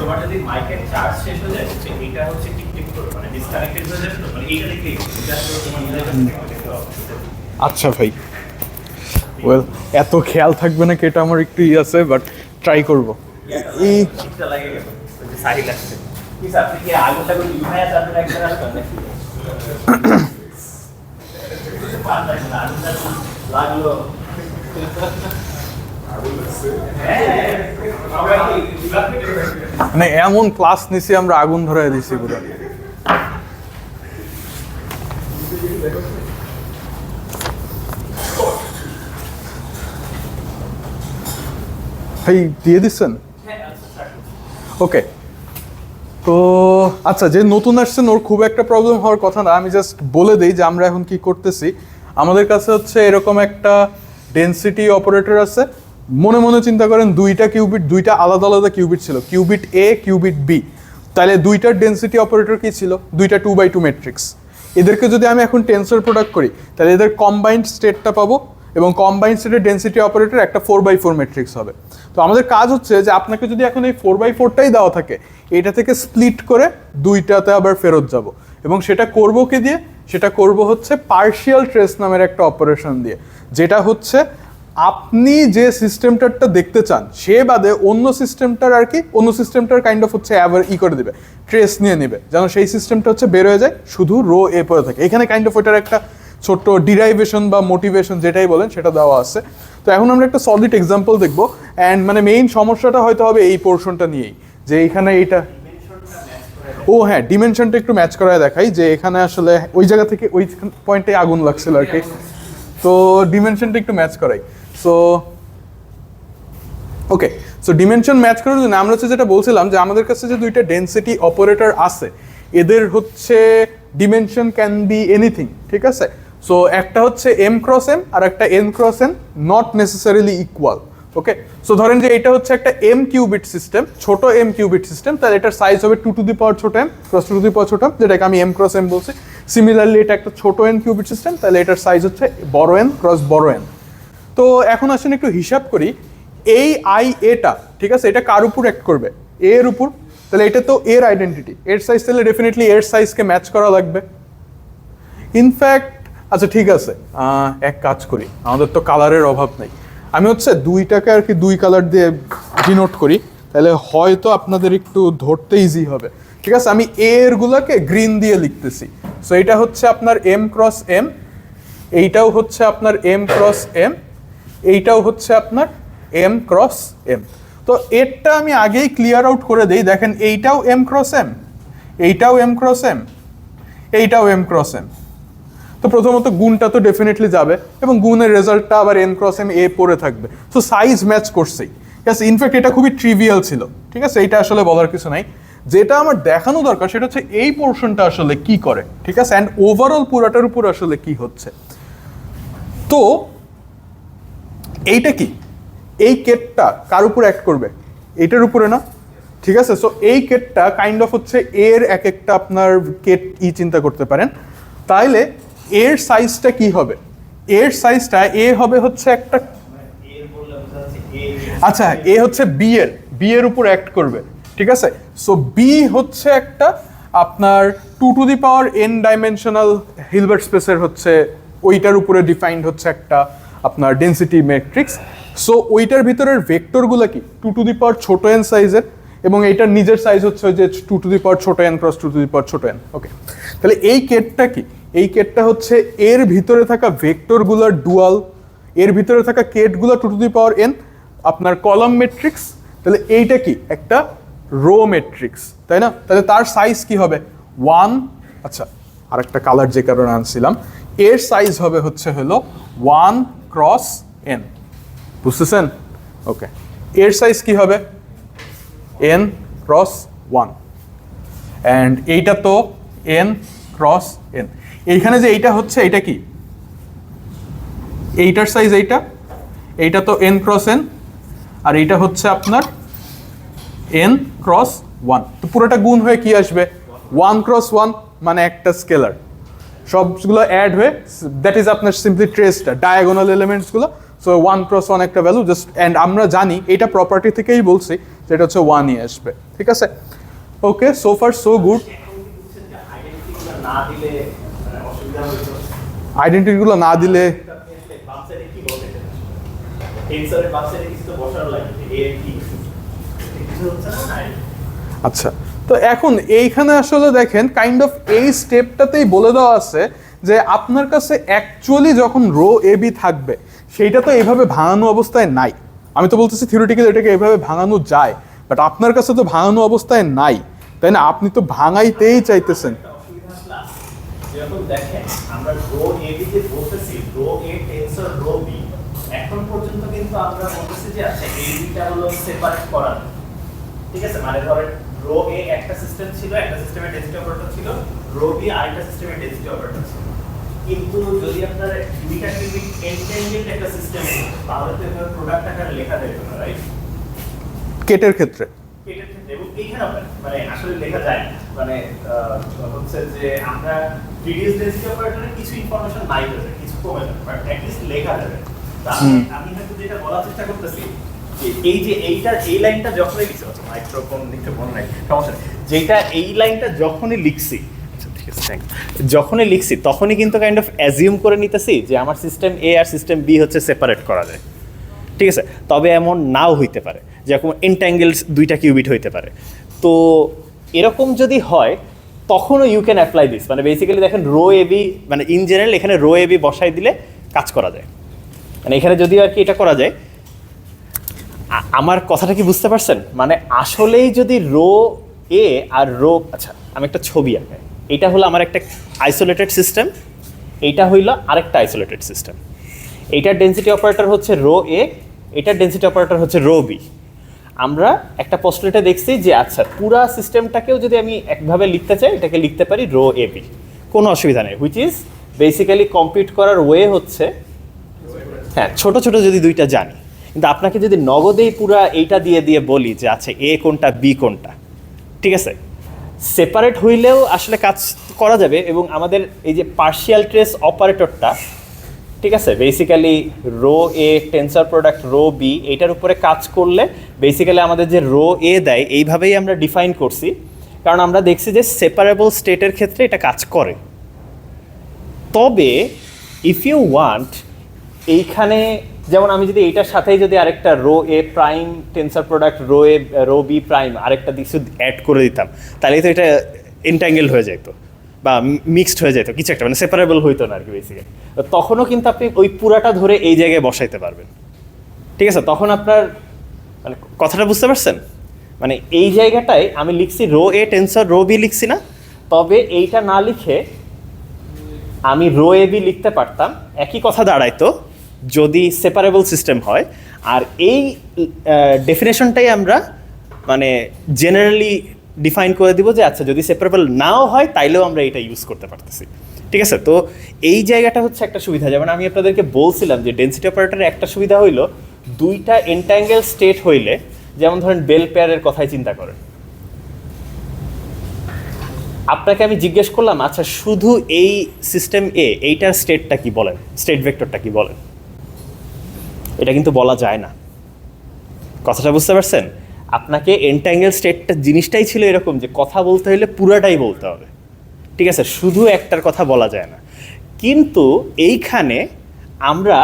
তোমার যদি মাইকের চার্জ শেষ হয়ে যায় এটা হচ্ছে টিক করে মানে ডিসকানেক্টেড হয়ে যাবে, মানে এইটা দেখলে এটা তো তোমার নিজের কাছে দেখতে হবে। আচ্ছা ভাই, ওয়েল এত খেয়াল থাকবে না কি এটা আমার একটু আছে, বাট ট্রাই করব। এই ঠিকটা লাগে গেল, ওই যে সাহি লাগছে কি স্যার, আপনি কি আগুনটা করে ইউহায়া তারপরে একটা রাখবেন নাকি? লাগলো মানে এমন ক্লাস নিছি আমরা, আগুন ধরাই দিছি পুরো। ভাই দিয়ে দিচ্ছেন? ওকে, তো আচ্ছা, যে নতুন আসছেন ওর খুব একটা প্রবলেম হওয়ার কথা না, আমি জাস্ট বলে দিই যে আমরা এখন কি করতেছি। আমাদের কাছে হচ্ছে এরকম একটা ডেনসিটি অপারেটর আছে। মনে মনে চিন্তা করেন দুইটা কিউবিট, দুইটা আলাদা আলাদা কিউবিট ছিল, কিউবিট এ কিউবিট বি। তাহলে দুইটার ডেনসিটি অপারেটর কি ছিল? দুইটা 2x2 ম্যাট্রিক্স। এদেরকে যদি আমি এখন টেন্সর প্রোডাক্ট করি তাহলে এদের কম্বাইন্ড স্টেটটা পাবো, এবং কম্বাইন্ড স্টেটের ডেনসিটি অপারেটর একটা 4x4 ম্যাট্রিক্স হবে। তো আমাদের কাজ হচ্ছে যে আপনাকে যদি এখন এই 4x4টাই দেওয়া থাকে, এটা থেকে স্প্লিট করে দুইটাতে আবার ফেরত যাব, এবং সেটা করব কি দিয়ে? সেটা করব হচ্ছে পার্শিয়াল ট্রেস নামের একটা অপারেশন দিয়ে, যেটা হচ্ছে আপনি যে সিস্টেমটারটা দেখতে চান সে বাদে অন্য সিস্টেমটার আর কি, অন্য সিস্টেমটার কাইন্ড অফ হচ্ছে আবার করে দিবে, ট্রেস নিয়ে নেবে, যেন সেই সিস্টেমটা হচ্ছে বের হয়ে যায়, শুধু রো এ পড়ে থাকে। এখানে কাইন্ড অফ ওইটার একটা ছোট্ট ডিরাইভেশন বা মোটিভেশন যেটাই বলেন সেটা দেওয়া আছে। তো এখন আমরা একটা সলিড এক্সাম্পল দেখবো, অ্যান্ড মানে মেইন সমস্যাটা হয়তো হবে এই পোর্শনটা নিয়েই, যে এইখানে এইটা, ও হ্যাঁ, ডিমেনশনটা একটু ম্যাচ করায় দেখাই, যে এখানে আসলে ওই জায়গা থেকে ওই পয়েন্টে আগুন লাগছিল আর কি, তো ডিমেনশনটা একটু ম্যাচ করাই। So okay, so dimension match করার জন্য আমরা হচ্ছে যেটা বলছিলাম, যে আমাদের কাছে যে দুইটা ডেনসিটি অপারেটর আছে, এদের হচ্ছে ডিমেনশন ক্যান বি এনিথিং, ঠিক আছে? সো একটা হচ্ছে m ক্রস m আর একটা n cross n, not necessarily equal. Okay, so ধরেন যে এটা হচ্ছে একটা m কিউবিট সিস্টেম, ছোট m কিউবিট সিস্টেম, তাহলে এটার সাইজ হবে 2 টু দি পাওয়ার ছোট m ক্রস 2 টু দি পাওয়ার ছোট m, যেটাকে আমি m ক্রস m বলছি। সিমিলারলি এটা একটা ছোট n কিউবিট সিস্টেম, তাহলে এটার সাইজ হচ্ছে বড় n ক্রস বড় n। তো এখন আসেন একটু হিসাব করি, এই আই এটা, ঠিক আছে, এটা কার উপর অ্যাক্ট করবে? এ এর উপর। তাহলে এটা তো এর আইডেন্টিটি, এর সাইজ, তাহলে ডেফিনেটলি এর সাইজকে ম্যাচ করা লাগবে। ইনফ্যাক্ট আচ্ছা ঠিক আছে, এক কাজ করি, আমাদের তো কালারের অভাব নেই, আমি হচ্ছে দুইটাকে আর কি দুই কালার দিয়ে ডিনোট করি, তাহলে হয়তো আপনাদের একটু ধরতে ইজি হবে। ঠিক আছে, আমি এর গুলাকে গ্রিন দিয়ে লিখতেছি। সো এটা হচ্ছে আপনার m ক্রস m, এইটাও হচ্ছে আপনার m ক্রস m, এইটাও হচ্ছে আপনার m ক্রস m। তো এরটা আমি আগেই ক্লিয়ার আউট করে দেই, দেখেন এইটাও m ক্রস m, এইটাও m ক্রস m, এইটাও m ক্রস m। তো প্রথমত গুণটা তো ডেফিনেটলি যাবে, এবং গুণের রেজাল্টটা আবার n ক্রস m এ পড়ে থাকবে। সো সাইজ ম্যাচ করছেই, ঠিক আছে। ইনফ্যাক্ট এটা খুবই ট্রিভিয়াল ছিল, ঠিক আছে, এইটা আসলে বলার কিছু নাই। যেটা আমার দেখানো দরকার সেটা হচ্ছে এই পোর্শনটা আসলে কি করে, ঠিক আছে, অ্যান্ড ওভারঅল পুরাটার উপর আসলে কি হচ্ছে। তো এইটা কি, এই কেটটা কার উপর অ্যাক্ট করবে? এইটার উপরে না, ঠিক আছে। সো এই কেটটা কাইন্ড অফ হচ্ছে এর এক একটা আপনার কেট চিন্তা করতে পারেন। তাইলে এর সাইজটা কি হবে? এর সাইজটা এ হবে হচ্ছে একটা, আচ্ছা এ হচ্ছে বি এর উপর অ্যাক্ট করবে, ঠিক আছে। সো বি হচ্ছে একটা আপনার 2 to the power n dimensional Hilbert স্পেসের হচ্ছে ওইটার উপরে ডিফাইন্ড হচ্ছে একটা আপনার ডেনসিটি ম্যাট্রিক্স। সো ওইটার ভিতরের ভেক্টরগুলো কি 2 টু দি পাওয়ার ছোট n সাইজের, এবং এইটার নিজের সাইজ হচ্ছে ওই যে 2 টু দি পাওয়ার ছোট n ক্রস 2 টু দি পাওয়ার ছোট n। ওকে, তাহলে এই কেটটা কি? এই কেটটা হচ্ছে এর ভিতরে থাকা ভেক্টরগুলোর ডুয়াল, এর ভিতরে থাকা কেটগুলো 2 টু দি পাওয়ার n আপনার কলাম ম্যাট্রিক্স। তাহলে এইটা কি একটা রো ম্যাট্রিক্স, তাই না? তাহলে তার সাইজ কি হবে 1, আচ্ছা আরেকটা কালার যে কারণে আনছিলাম, এর সাইজ হবে হচ্ছে হলো 1 ক্রস n, বুঝতেছেন? ওকে, এর সাইজ কি হবে n ক্রস 1, অ্যান্ড এইটা তো n ক্রস n। এইখানে যে এইটা হচ্ছে এটা কি, এইটার সাইজ এইটা তো n ক্রস n, আর এইটা হচ্ছে আপনার n ক্রস 1। তো পুরোটা গুণ হয়ে কি আসবে 1 ক্রস 1, মানে একটা স্কেলার, সবগুলো অ্যাড হয়ে দ্যাট ইজ আপনার সিম্পলি ট্রেসটা ডায়াগোনাল এলিমেন্টসগুলো। সো 1 + 1 একটা ভ্যালু জাস্ট, অ্যান্ড আমরা জানি এটা প্রপার্টি থেকেই বলছি যেটা হচ্ছে 1ই আসবে, ঠিক আছে? ওকে, সো ফার সো গুড। না দিলে অসুবিধা হইতো, আইডেন্টিটিগুলো না দিলে বামসাইডে কি বলে টেন্সরের বামসাইডে কিছু তো বসার লাগে, এ কি কিছু হচ্ছে না। আচ্ছা, তো এখন এইখানে আসলে দেখেন কাইন্ড অফ এই স্টেপটাতেই বলে দেওয়া আছে যে আপনার কাছে অ্যাকচুয়ালি যখন রো এ বি থাকবে সেইটা তো এইভাবে ভাঙানো অবস্থায় নাই। আমি তো বলতেছি থিওরিটিক্যালি এটাকে এইভাবে ভাঙানো যায়, বাট আপনার কাছে তো ভাঙানো অবস্থায় নাই, তাই না? আপনি তো ভাঙাইতেই চাইতেছেন। যখন দেখেন আমরা রো এ বি তে বলতেছি রো এ টেন্সর রো বি, এখন পর্যন্ত কিন্তু আমরা বলতেছি যে আচ্ছা এই দুইটা হলো সেপারেট করা, ঠিক আছে? মানে ধরেন রো এ একটা সিস্টেম ছিল, একটা সিস্টেমে ডেন্সিটি অপারেটর ছিল, রো বি আরেকটা সিস্টেমে ডেন্সিটি অপারেটর ছিল। কিন্তু যদি আপনার দুইটা কিউবিক এন্টেনজেন্ট একটা সিস্টেম তাহলে তো এভাবে প্রোডাক্ট আকারে লেখা যাবে না, রাইট? কেটের ক্ষেত্রে এটার ক্ষেত্রে এবং এইখানে মানে আসলে লেখা যায় না, মানে হচ্ছে যে আমরা রিডিউস ডেন্সিটি অপারেটরে কিছু ইনফরমেশন নাই যাবে, কিছু কমে যাবে, বাট অ্যাট লিস্ট লেখা যাবে। আমি হয়তো যেটা বলার চেষ্টা করতেছি যে এই যে এইটার এই লাইনটা যখনই লিখছি, আচ্ছা মাইক্রোফোন লিখতে মনে নাই, সমস্যা নেই, যেটা এই লাইনটা যখনই লিখছি, আচ্ছা ঠিক আছে থ্যাংক, যখনই লিখছি তখনই কিন্তু কাইন্ড অফ অ্যাজিউম করে নিতেছি যে আমার সিস্টেম এ আর সিস্টেম বি হচ্ছে সেপারেট করা যায়, ঠিক আছে? তবে এমন নাও হইতে পারে, যেরকম এন্ট্যাঙ্গেলস দুইটা কিউবিট হইতে পারে। তো এরকম যদি হয় তখনও ইউ ক্যান অ্যাপ্লাই দিস, মানে বেসিক্যালি দেখেন রো এ বি, মানে ইন জেনারেল এখানে রো এ বি বসাই দিলে কাজ করা যায়, মানে এখানে যদিও আর কি এটা করা যায়। আমার কথাটা কি বুঝতে পারছেন? মানে আসলেই যদি রো এ আর রো, আচ্ছা আমি একটা ছবি আঁকাই, এটা হলো আমার একটা আইসোলেটেড সিস্টেম, এইটা হইল আরেকটা আইসোলেটেড সিস্টেম, এইটার ডেন্সিটি অপারেটর হচ্ছে রো এ, এটার ডেন্সিটি অপারেটর হচ্ছে রো বি। আমরা একটা পোস্টলেটে দেখছি যে আচ্ছা পুরা সিস্টেমটাকেও যদি আমি একভাবে লিখতে চাই এটাকে লিখতে পারি রো এ বি, কোনো অসুবিধা নেই, হুইচ ইজ বেসিক্যালি কম্পিউট করার ওয়ে হচ্ছে, হ্যাঁ ছোট ছোট যদি দুইটা জানি, কিন্তু আপনাকে যদি নগদেই পুরা এইটা দিয়ে দিয়ে বলি যে আচ্ছা এ কোনটা বি কোনটা, ঠিক আছে, সেপারেট হইলেও আসলে কাজ করা যাবে। এবং আমাদের এই যে পার্শিয়াল ট্রেস অপারেটরটা, ঠিক আছে, বেসিক্যালি রো এ টেন্সর প্রোডাক্ট রো বি, এইটার উপরে কাজ করলে বেসিক্যালি আমাদের যে রো এ দেয় এইভাবেই আমরা ডিফাইন করছি, কারণ আমরা দেখছি যে সেপারেবল স্টেটের ক্ষেত্রে এটা কাজ করে। তবে ইফ ইউ ওয়ান্ট, এইখানে যেমন আমি যদি এইটার সাথেই যদি আরেকটা rho A prime tensor product rho B prime আরেকটা কিছু অ্যাড করে দিতাম, তাহলে তো এটা এন্ট্যাঙ্গেল হয়ে যেত বা মিক্সড হয়ে যেত, কিছু একটা মানে সেপারেবল হইতো না আর কি বেসিক্যালি। তখনও কিন্তু আপনি ওই পুরাটা ধরে এই জায়গায় বসাইতে পারবেন, ঠিক আছে? তখন আপনার মানে কথাটা বুঝতে পারছেন? মানে এই জায়গাটায় আমি লিখছি রো এ টেন্সর রো বি লিখছি না, তবে এইটা না লিখে আমি রো এ বি লিখতে পারতাম, একই কথা দাঁড়াইতো যদি সেপারেবল সিস্টেম হয়। আর এই ডেফিনেশনটাই আমরা মানে জেনারেলি ডিফাইন করে দিব যে আচ্ছা যদি সেপারেবল নাও হয় তাইলেও আমরা এটা ইউজ করতে পারতেছি, ঠিক আছে? তো এই জায়গাটা হচ্ছে একটা সুবিধা। যেমন আমি আপনাদেরকে বলছিলাম যে ডেন্সিটি অপারেটরের একটা সুবিধা হইলো দুইটা এন্ট্যাঙ্গেল স্টেট হইলে, যেমন ধরেন বেল পেয়ারের কথাই চিন্তা করেন, আপনাকে আমি জিজ্ঞেস করলাম আচ্ছা শুধু এই সিস্টেম এ এইটার স্টেটটা কি বলেন, স্টেট ভেক্টরটা কি বলেন, এটা কিন্তু বলা যায় না। কথাটা বুঝতে পারছেন? আপনাকে এন্ট্যাঙ্গেল স্টেটটা জিনিসটাই ছিল এরকম যে কথা বলতে হলে পুরাটাই বলতে হবে, ঠিক আছে, শুধু একটার কথা বলা যায় না। কিন্তু এইখানে আমরা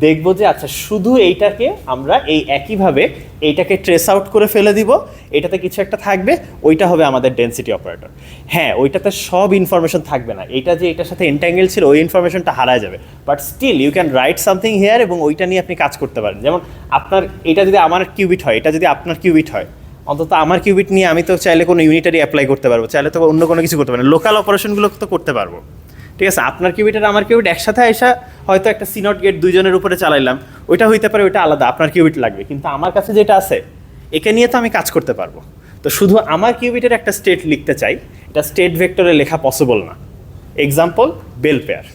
দেখব যে আচ্ছা শুধু এইটাকে আমরা এই একইভাবে এইটাকে ট্রেস আউট করে ফেলে দিব, এটাতে কিছু একটা থাকবে, ওইটা হবে আমাদের ডেন্সিটি অপারেটর। হ্যাঁ, ওইটাতে সব ইনফরমেশন থাকবে না, এইটা যে এটার সাথে এন্ট্যাঙ্গেল ছিল ওই ইনফরমেশনটা হারায় যাবে, but still you can write something here এবং ওইটা নিয়ে আপনি কাজ করতে পারেন। যেমন আপনার এটা যদি আমার কিউবিট হয়, এটা যদি আপনার কিউবিট হয়, অন্তত আমার কিউবিট নিয়ে আমি তো চাইলে কোনো ইউনিটারি অ্যাপ্লাই করতে পারবো, চাইলে তো অন্য কোনো কিছু করতে পারবো, লোকাল অপারেশনগুলো তো করতে পারবো, ঠিক আছে? আপনার কিউবিট আর আমার কিউবিট একসাথে আইসা হয়তো একটা সিনট গেট দুইজনের উপরে চালাইলাম, ওইটা হইতে পারে, ওইটা আলাদা, আপনার কিউবিট লাগবে, কিন্তু আমার কাছে যেটা আছে একে নিয়ে তো আমি কাজ করতে পারবো। তো শুধু আমার কিউবিটের একটা স্টেট লিখতে চাই, এটা স্টেট ভেক্টরে লেখা পসিবল না, এক্সাম্পল বেল পেয়ার।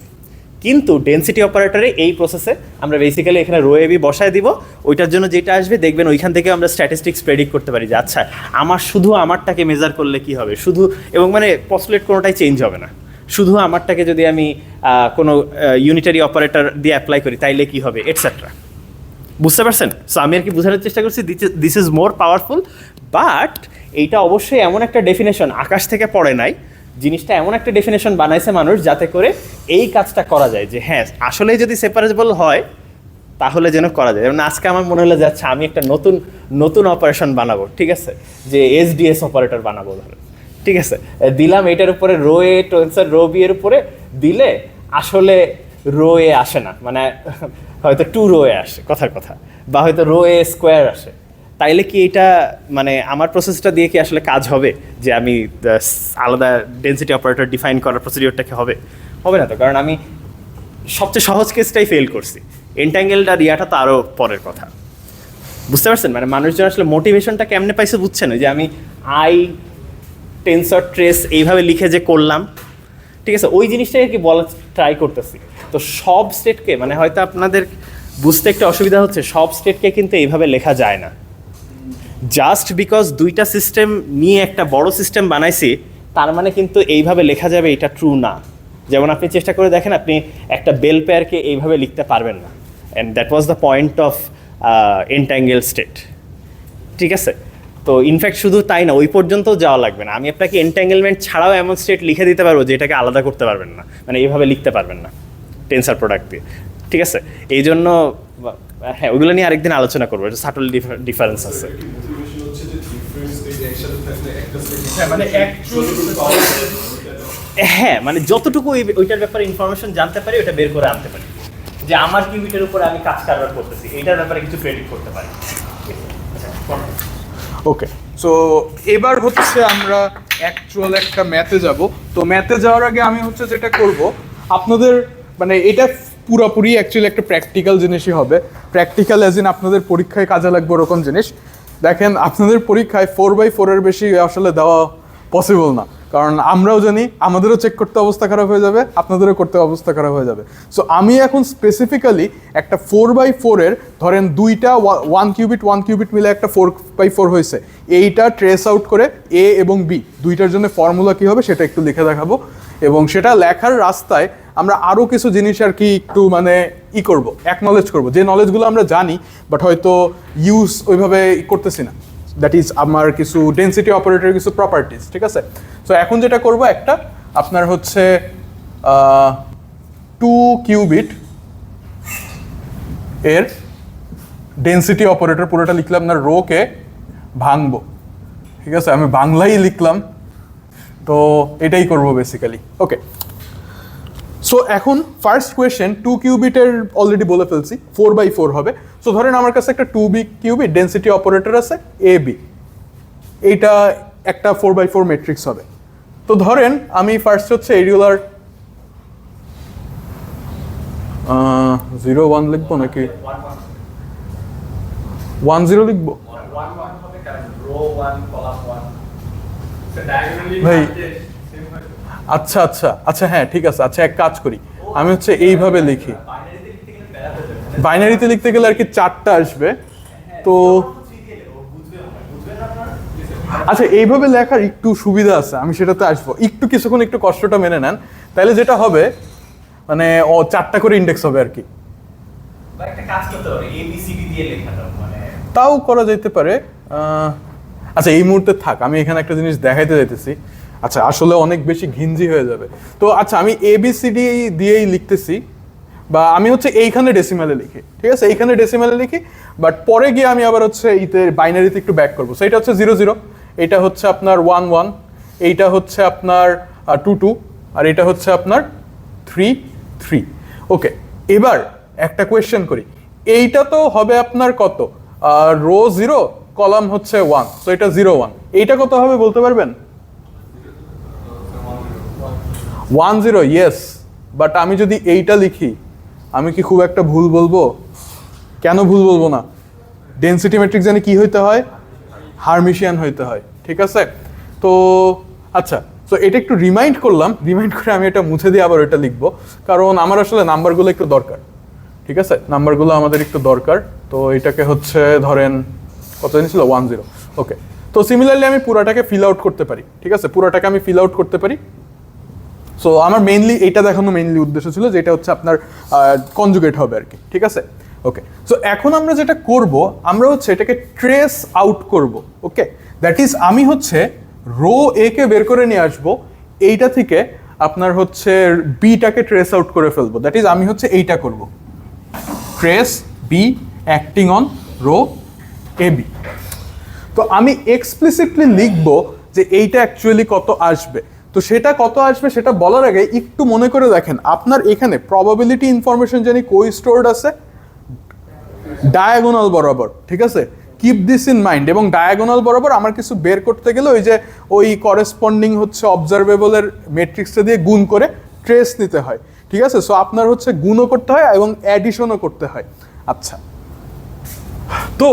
কিন্তু ডেন্সিটি অপারেটরে এই প্রসেসে আমরা বেসিক্যালি এখানে রো এ বি বসায় দিব, ওইটার জন্য যেটা আসবে দেখবেন ওইখান থেকে আমরা স্ট্যাটিস্টিক্স প্রেডিক্ট করতে পারি যে আচ্ছা আমার শুধু আমারটাকে মেজার করলে কি হবে, শুধু, এবং মানে পসুলেট কোনোটাই চেঞ্জ হবে না, শুধু আমারটাকে যদি আমি কোনো ইউনিটারি অপারেটর দিয়ে অ্যাপ্লাই করি তাইলে কি হবে, এটসেট্রা। বুঝতে পারছেন? সো আমি আর কি বোঝানোর চেষ্টা করছি this is more powerful, but এইটা অবশ্যই এমন একটা ডেফিনেশন আকাশ থেকে পড়ে নাই, জিনিসটা এমন একটা ডেফিনেশন বানাইছে মানুষ যাতে করে এই কাজটা করা যায়, যে হ্যাঁ আসলেই যদি সেপারেবল হয় তাহলে যেন করা যায়। যেমন আজকে আমার মনে হলো যে আচ্ছা আমি একটা নতুন অপারেশন বানাবো, ঠিক আছে, যে এসডিএস অপারেটর বানাবো ধরেন, ঠিক আছে, দিলাম এটার উপরে রো এ টোয়েন্সার রো বি এর উপরে দিলে আসলে রো এ আসে না, মানে হয়তো 2 রো এ আসে কথার কথা, বা হয়তো রো এ স্কোয়ার আসে। তাইলে কি এটা মানে আমার প্রসেসটা দিয়ে কি আসলে কাজ হবে, যে আমি আলাদা ডেনসিটি অপারেটর ডিফাইন করার প্রসিডিওরটাকে হবে না তো, কারণ আমি সবচেয়ে সহজ কেসটাই ফেল করছি। এন্ট্যাঙ্গেলড আর ইয়াটা তো আরও পরের কথা। বুঝতে পারছেন? মানে মানুষজন আসলে মোটিভেশনটা কেমনে পাইছে বুঝছেন, যে আমি আই টেন্সর ট্রেস এইভাবে লিখে যে করলাম, ঠিক আছে, ওই জিনিসটাই আর কি বলার ট্রাই করতেছি। তো সব স্টেটকে মানে হয়তো আপনাদের বুঝতে একটু অসুবিধা হচ্ছে, সব স্টেটকে কিন্তু এইভাবে লেখা যায় না। জাস্ট বিকজ দুইটা সিস্টেম নিয়ে একটা বড় সিস্টেম বানাইছি তার মানে কিন্তু এইভাবে লেখা যাবে এটা ট্রু না। যেমন আপনি চেষ্টা করে দেখেন, আপনি একটা বেল পেয়ারকে এইভাবে লিখতে পারবেন না, and that was the point of entangle state, ঠিক আছে। তো ইনফ্যাক্ট শুধু তাই না, ওই পর্যন্ত যাওয়া লাগবে না, আমি আপনাকে এন্ট্যাঙ্গেলমেন্ট ছাড়াও এমন স্টেট লিখে দিতে পারবো যে এটাকে আলাদা করতে পারবেন না, মানে এইভাবে লিখতে পারবেন না টেন্সার প্রোডাক্ট দিয়ে, ঠিক আছে। এই জন্য হ্যাঁ ওইগুলো নিয়ে আরেকদিন আলোচনা করবো, এটা সাটল ডিফারেন্স আছে। হ্যাঁ মানে যতটুকু ওইটার ব্যাপারে ইনফরমেশন জানতে পারি ওটা বের করে আনতে পারি, যে আমার কিউবিটের উপরে আমি কাজ কারবার করতেছি, এইটার ব্যাপারে কিছু প্রেডিক্ট করতে পারি। ওকে, সো এবার হচ্ছে আমরা অ্যাকচুয়াল একটা ম্যাথে যাব। তো ম্যাথে যাওয়ার আগে আমি হচ্ছে যেটা করব, আপনাদের মানে এটা পুরোপুরি অ্যাকচুয়ালি একটা প্র্যাকটিক্যাল জিনিসই হবে। প্র্যাকটিক্যাল অ্যাজ ইন আপনাদের পরীক্ষায় কাজে লাগবে ওরকম জিনিস। দেখেন আপনাদের পরীক্ষায় 4/4 এর বেশি আসলে দেওয়া পসিবল না, কারণ আমরাও জানি আমাদেরও চেক করতে অবস্থা খারাপ হয়ে যাবে, আপনাদেরও করতে অবস্থা খারাপ হয়ে যাবে। সো আমি এখন স্পেসিফিক্যালি একটা 4/4 এর ধরেন দুইটা 1 কিউবিট মিলে একটা 4/4 হয়েছে, এইটা ট্রেস আউট করে এ এবং বি দুইটার জন্য ফর্মুলা কী হবে সেটা একটু লিখে দেখাবো, এবং সেটা লেখার রাস্তায় আমরা আরও কিছু জিনিস আর কি একটু মানে করবো, অ্যাকনলেজ করবো, যে নলেজগুলো আমরা জানি বাট হয়তো ইউজ ওইভাবে করতেছি না, দ্যাট ইজ আমার কিছু ডেনসিটি অপারেটরের কিছু প্রপার্টিজ, ঠিক আছে। সো এখন যেটা করব, একটা আপনার হচ্ছে 2 কিউবিট এর ডেনসিটি অপারেটর পুরোটা লিখলাম না, রোকে ভাঙবো, ঠিক আছে, আমি বাংলাই লিখলাম, তো এটাই করবো বেসিক্যালি। ওকে, সো এখন ফার্স্ট কোয়েশ্চেন 2 কিউবিটের অলরেডি বলে ফেলছি, 4/4 হবে। সো ধরেন আমার কাছে একটা 2 কিউবিট ডেনসিটি অপারেটর আছে এ বি, এইটা একটা 4/4 ম্যাট্রিক্স হবে। তো ধরেন আমি ফার্স্ট হচ্ছে এরিউলার 0 1 লিখবো নাকি 1 0 লিখবো ভাই? আচ্ছা আচ্ছা আচ্ছা, হ্যাঁ ঠিক আছে। আচ্ছা এক কাজ করি, আমি হচ্ছে এইভাবে লিখি, বাইনারিতে লিখতে গেলে আর কি 4টা আসবে, তো আচ্ছা এইভাবে লেখার একটু সুবিধা আছে, আমি সেটাতে আসবো, একটু কিছুক্ষণ একটু কষ্টটা মেনে নেন, তাহলে যেটা হবে মানে 4টা করে ইন্ডেক্স হবে আর কি। তাও করা যেতে পারে। আচ্ছা এই মুহূর্তে থাক, আমি এখানে একটা জিনিস দেখাইতে যাইতেছি, আচ্ছা আসলে অনেক বেশি ঘিঞ্জি হয়ে যাবে। তো আচ্ছা আমি ABCD দিয়েই লিখতেছি, বা আমি হচ্ছে এইখানে ডেসিমালে লিখি, ঠিক আছে, এইখানে ডেসিমালে লিখি, বাট পরে গিয়ে আমি আবার হচ্ছে বাইনারিতে একটু ব্যাক করবো। সো এটা হচ্ছে 0 0, এটা হচ্ছে আপনার 1 1, এইটা হচ্ছে আপনার 2 2, আর এটা হচ্ছে আপনার 3 3। ওকে, এবার একটা কোয়েশ্চেন করি, এইটা তো হবে আপনার কত, রো 0 কলাম হচ্ছে 1, সো এটা 0 1, এইটা কত হবে বলতে পারবেন? 1 0, ইয়েস। বাট আমি যদি এইটা লিখি আমি কি খুব একটা ভুল বলবো? কেন ভুল বলবো না? ডেনসিটি ম্যাট্রিক্স জানি কি হইতে হয়, হারমিশিয়ান হইতে হয়, ঠিক আছে। তো আচ্ছা, সো এটা একটু রিমাইন্ড করলাম, রিমাইন্ড করে আমি এটা মুছে দিয়ে আবার এটা লিখবো, কারণ আমার আসলে নাম্বারগুলো একটু দরকার, ঠিক আছে, নাম্বারগুলো আমাদের একটু দরকার। তো এটাকে হচ্ছে ধরেন কত ছিল 1 0। ওকে, তো সিমিলারলি আমি পুরাটাকে ফিল আউট করতে পারি, ঠিক আছে, পুরাটাকে আমি ফিল আউট করতে পারি। সো আমার মেইনলি এটা দেখানো মেইনলি উদ্দেশ্য ছিল যে এটা হচ্ছে আপনার কনজুগেট হবে আর কি, ঠিক আছে? ওকে, সো এখন আমরা যেটা করব, আমরা হচ্ছে এটাকে ট্রেস আউট করব। ওকে, দ্যাট ইজ আমি হচ্ছে রো এ কে বের করে নিয়ে আসবো, এইটা থেকে আপনার হচ্ছে বিটাকে ট্রেস আউট করে ফেলবো। দ্যাট ইজ আমি হচ্ছে এইটা করব, trace B acting on row A B. তো আমি এক্সপ্লিসিটলি লিখবো যে এইটা অ্যাকচুয়ালি কত আসবে। তো সেটা কত আসবে সেটা বলার আগে একটু মনে করে দেখেন, আপনার এখানে প্রবাবিলিটি ইনফরমেশন জানি কই স্টোরড আছে, ডায়াগোনাল বরাবর, ঠিক আছে? Keep this in mind. এবং ডায়াগোনাল বরাবর আমার কিছু বের করতে গেলে ওই যে ওই করেসপন্ডিং হচ্ছে অবজারভেবলের ম্যাট্রিক্সটা দিয়ে গুণ করে ট্রেস নিতে হয়, ঠিক আছে? সো আপনার হচ্ছে গুণও করতে হয় এবং অ্যাডিশনও করতে হয়। আচ্ছা, তো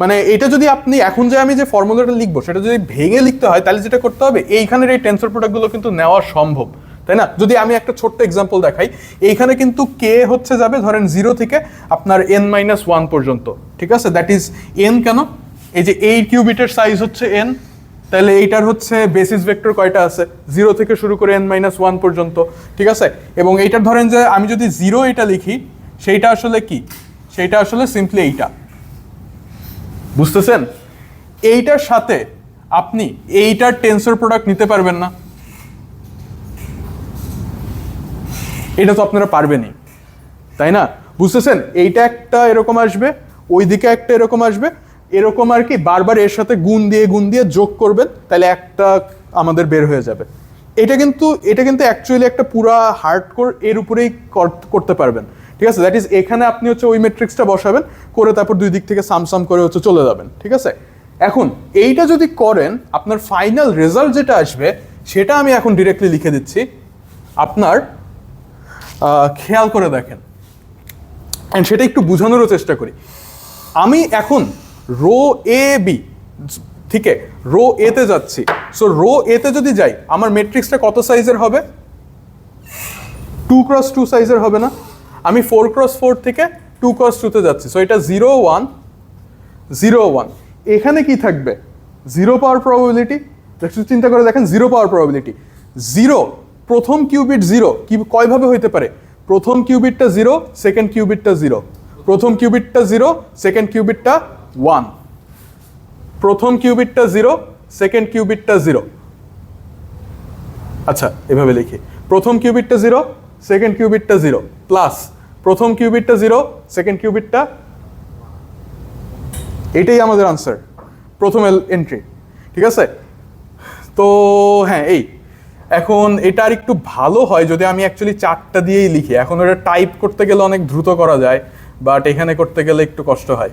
মানে এটা যদি আপনি এখন যে আমি যে ফর্মুলাটা লিখবো সেটা যদি ভেঙে লিখতে হয় তাহলে যেটা করতে হবে, এইখানের এই টেন্সর প্রোডাক্টগুলো কিন্তু নেওয়া সম্ভব, তাই না? যদি আমি একটা ছোট্ট এক্সাম্পল দেখাই, এইখানে কিন্তু কে হচ্ছে যাবে ধরেন 0 থেকে আপনার n-1 পর্যন্ত, ঠিক আছে? দ্যাট ইজ n কেন, এই যে এই কিউবিটের সাইজ হচ্ছে n, তাহলে এইটার হচ্ছে বেসিস ভেক্টর কয়টা আছে, 0 থেকে শুরু করে n-1 পর্যন্ত, ঠিক আছে? এবং এইটার ধরেন যে আমি যদি 0 এটা লিখি, সেইটা আসলে কি, সেইটা আসলে সিম্পলি এইটা, বুঝতেছেন? এইটার সাথে আপনি এইটার টেন্সর প্রোডাক্ট নিতে পারবেন না, এটা তো আপনারা পারবেনই, তাই না? বুঝতেছেন? এইটা একটা এরকম আসবে, ওইদিকে একটা এরকম আসবে, এরকম আর কি বারবার এর সাথে গুণ দিয়ে যোগ করবেন, তাহলে একটা আমাদের বের হয়ে যাবে। এটা কিন্তু অ্যাকচুয়ালি একটা পুরা হার্ডকোর এর উপরেই করতে পারবেন, ঠিক আছে? দ্যাট ইজ এখানে আপনি হচ্ছে ওই ম্যাট্রিক্সটা বসাবেন, করে তারপর দুই দিক থেকে সাম করে হচ্ছে চলে যাবেন, ঠিক আছে? এখন এইটা যদি করেন, আপনার ফাইনাল রেজাল্ট যেটা আসবে সেটা আমি এখন ডিরেক্টলি লিখে দিচ্ছি, আপনার খেয়াল করে দেখেন, অ্যান্ড সেটা একটু বোঝানোরও চেষ্টা করি। আমি এখন রো এ বি থেকে রো এতে যাচ্ছি, সো রো এতে যদি যাই আমার ম্যাট্রিক্সটা কত সাইজের হবে, 2x2 সাইজের হবে না? আমি 4x4 থেকে 2x2 যাচ্ছি, সো এটা 0 1 0 1। এখানে কি থাকবে, 0 পাওয়ার প্রবাবিলিটি। একটু চিন্তা করে দেখেন, 0 পাওয়ার প্রবাবিলিটি, 0 প্রথম কিউবিট 0 কি কয়ভাবে হইতে পারে, প্রথম কিউবিটটা 0, সেকেন্ড কিউবিটটা 0, প্রথম কিউবিটটা 0, সেকেন্ড কিউবিটটা 1, প্রথম কিউবিটটা 0, সেকেন্ড কিউবিটটা 0। আচ্ছা, এভাবে লিখি, প্রথম কিউবিটটা 0, সেকেন্ড কিউবিটটা 0, প্লাস প্রথম কিউবিটটা 0, সেকেন্ড কিউবিটটা, এটাই আমাদের আনসার, প্রথম এন্ট্রি, ঠিক আছে? তো হ্যাঁ, এই এখন এটা আর একটু ভালো হয় যদি আমি অ্যাকচুয়ালি 4টা দিয়েই লিখি। এখন ওটা টাইপ করতে গেলে অনেক দ্রুত করা যায়, বাট এখানে করতে গেলে একটু কষ্ট হয়।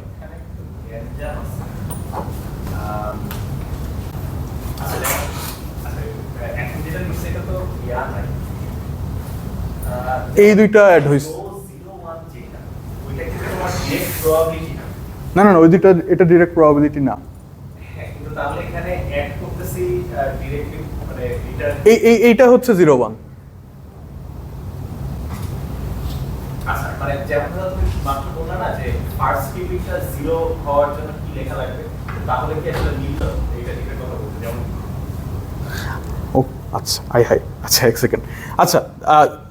এই দুইটা অ্যাড হয়েছে, না, ওই দুইটা, এটা ডিরেক্ট প্রবাবিলিটি না। এইটা হচ্ছে 0 1। আচ্ছা, মানে যেমন তুমি মাত্র বললা না যে ফার্স্ট কিউবিটটা 0 হওয়ার জন্য কি লেখা লাগবে, তাহলে কি আসলে মিলল এইটা ঠিক কথা বলতে যেমন। ও আচ্ছা, আচ্ছা এক সেকেন্ড। আচ্ছা,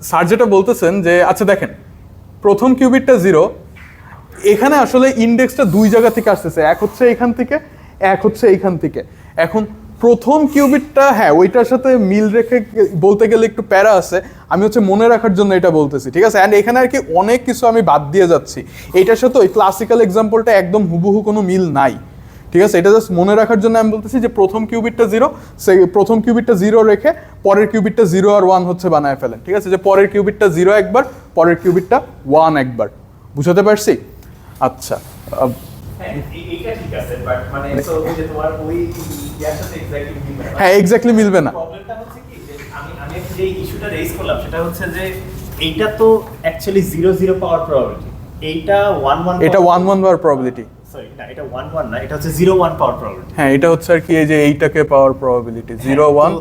স্যার যেটা বলতেছেন যে, আচ্ছা দেখেন, প্রথম কিউবিটটা 0, এখানে আসলে ইন্ডেক্সটা দুই জায়গা থেকে আসতেছে, এক হচ্ছে এখান থেকে, এক হচ্ছে এইখান থেকে। এখন প্রথম কিউবিটটা, হ্যাঁ, ওইটার সাথে মিল রেখে বলতে গেলে একটু প্যারা আছে, আমি হচ্ছে মনে রাখার জন্য এটা বলতেছি, ঠিক আছে? অ্যান্ড এখানে আর কি অনেক কিছু আমি বাদ দিয়ে যাচ্ছি, এইটার সাথে ওই ক্লাসিক্যাল এক্সাম্পলটা একদম হুবহু কোনো মিল নাই, ঠিক আছে? এটা জাস্ট মনে রাখার জন্য আমি বলতেছি যে প্রথম কিউবিটটা 0, প্রথম কিউবিটটা 0 রেখে পরের কিউবিটটা 0 আর 1 হচ্ছে বানায় ফেলেন, ঠিক আছে? যে পরের কিউবিটটা 0 একবার, পরের কিউবিটটা 1 একবার। বুঝতে পারছি? আচ্ছা, এইটা ঠিক আছে, বাট মানে সো ওই যে তোমার ওই ইয়ার সাথে এক্স্যাক্টলি মিলবে না। হ্যাঁ, এক্স্যাক্টলি মিলবে না। প্রবলেমটা হচ্ছে কি যে আমি যে ইস্যুটা রেজ করলাম সেটা হচ্ছে যে এইটা তো অ্যাকচুয়ালি 0 0 পাওয়ার প্রবাবিলিটি, এইটা 1 1, এটা 1 1 পাওয়ার প্রবাবিলিটি, সরি না, এটা 1 1 না, এটা হচ্ছে 0 1 পাওয়ার প্রবাবিলিটি। হ্যাঁ, এটা হচ্ছে আর কি এই যে এইটাকে পাওয়ার প্রবাবিলিটি 0 1।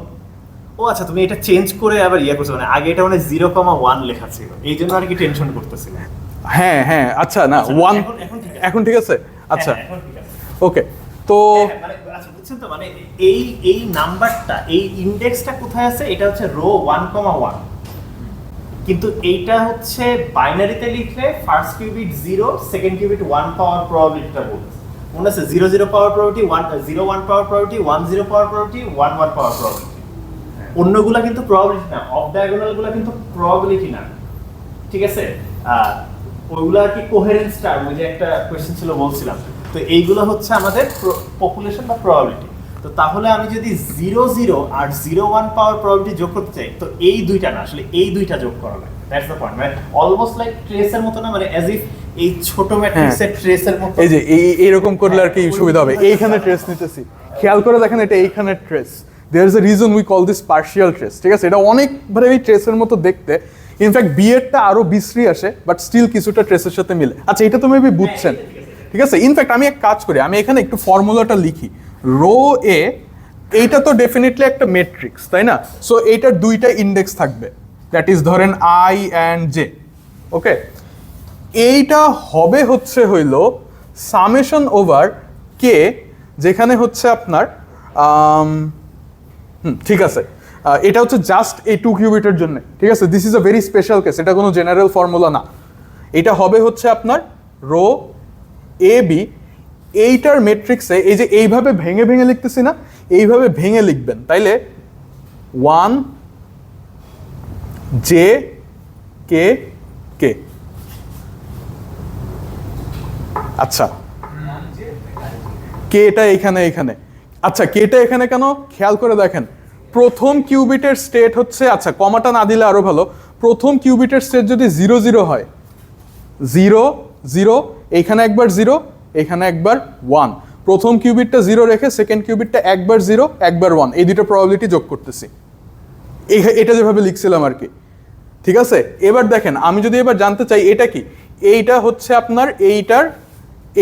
ও আচ্ছা, তুমি এটা চেঞ্জ করে আবার ইয়া করছো, মানে আগে এটা মানে 0,1 লেখা ছিল, এই জন্য আর কি টেনশন করতেছিলাম। হ্যাঁ, আচ্ছা, না 1 এখন ঠিক আছে। আচ্ছা, এখন ঠিক আছে। ওকে, তো মানে আচ্ছা বুঝছেন তো, মানে এই নাম্বারটা, এই ইন্ডেক্সটা কোথায় আছে? এটা হচ্ছে রো 1,1, কিন্তু এইটা হচ্ছে বাইনারিতে লিখলে ফার্স্ট কিউবিট 0, সেকেন্ড কিউবিট 1 পাওয়ার প্রবাবিলিটিটা বলছে। মনে আছে 0 পাওয়ার প্রবাবিলিটি, 1 পাওয়ার প্রবাবিলিটি, 1 পাওয়ার প্রবাবিলিটি, 1 পাওয়ার প্রবাবিলিটি। অন্যগুলা কিন্তু প্রবাবিলিটি না, অফ ডায়াগোনাল গুলা কিন্তু প্রবাবিলিটি না, ঠিক আছে? ওইগুলা কি কোহেরেন্স টার্ম, ওই যে একটা কোশ্চেন ছিল বলছিলাম। তো এইগুলো হচ্ছে আমাদের পপুলেশন বা প্রবাবিলিটি। তো তাহলে আমি যদি 0 আর 1 পাওয়ার প্রবাবিলিটি যোগ করতে চাই, তো এই দুইটা না, আসলে এই দুইটা যোগ করা লাগে। That's the point. মানে অলমোস্ট লাইক ট্রেসের মতো না, মানে অ্যাজ ইফ এই ছোট ম্যাট্রিক্সের ট্রেসের মতো। এই যে এইরকম করলে আর কি সুবিধা হবে। এইখানে ট্রেস নিতেছি, খেয়াল করে দেখেন এটা এইখানে trace. There is a reason we call this partial trace, ঠিক আছে? এটা অনেকভাবে এই ট্রেসের মতো দেখতে। ইনফ্যাক্ট বিয়েরটা আরো বিশ্রী আসে, বাট স্টিল কিছুটা ট্রেসের সাথে মিলে। আচ্ছা, এটা তো মেবি বুঝছেন, ঠিক আছে? ইনফ্যাক্ট আমি এক কাজ করি, আমি এখানে একটু ফর্মুলাটা লিখি। রো এ, এইটা তো ডেফিনেটলি একটা ম্যাট্রিক্স, তাই না? সো এইটার দুইটা ইন্ডেক্স থাকবে, দ্যাট ইজ ধরেন আই অ্যান্ড জে। ওকে, এইটা হবে হচ্ছে হইল সামেশন ওভার কে, যেখানে হচ্ছে আপনার ঠিক আছে, এটা হচ্ছে জাস্ট এই 2 কিউবিটের জন্য, ঠিক আছে? This is a very special case, এটা কোনো জেনারেল ফর্মুলা না। এটা হবে হচ্ছে আপনার রো এ বি, এইটার মেট্রিক্সে এই যে এইভাবে ভেঙে ভেঙে লিখতেছি না, এইভাবে ভেঙে লিখবেন, তাইলে 1 জে কে কে। আচ্ছা, কে এটা এখানে এখানে, আচ্ছা কেটা এখানে কেন খেয়াল করে দেখেন। প্রথম কিউবিটের স্টেট হচ্ছে, আচ্ছা কমাটা না দিলে আরো ভালো, প্রথম কিউবিটের স্টেট যদি 0 0 হয়, 0 0, এইখানে একবার 0, এখানে একবার 1, প্রথম কিউবিটটা 0 রেখে সেকেন্ড কিউবিটটা একবার 0 একবার 1, এই দুটো প্রবাবিলিটি যোগ করতেছি। এটা যেভাবে লিখছিলাম আর কি, ঠিক আছে? এবার দেখেন, আমি যদি এবার জানতে চাই এটা কি, এইটা হচ্ছে আপনার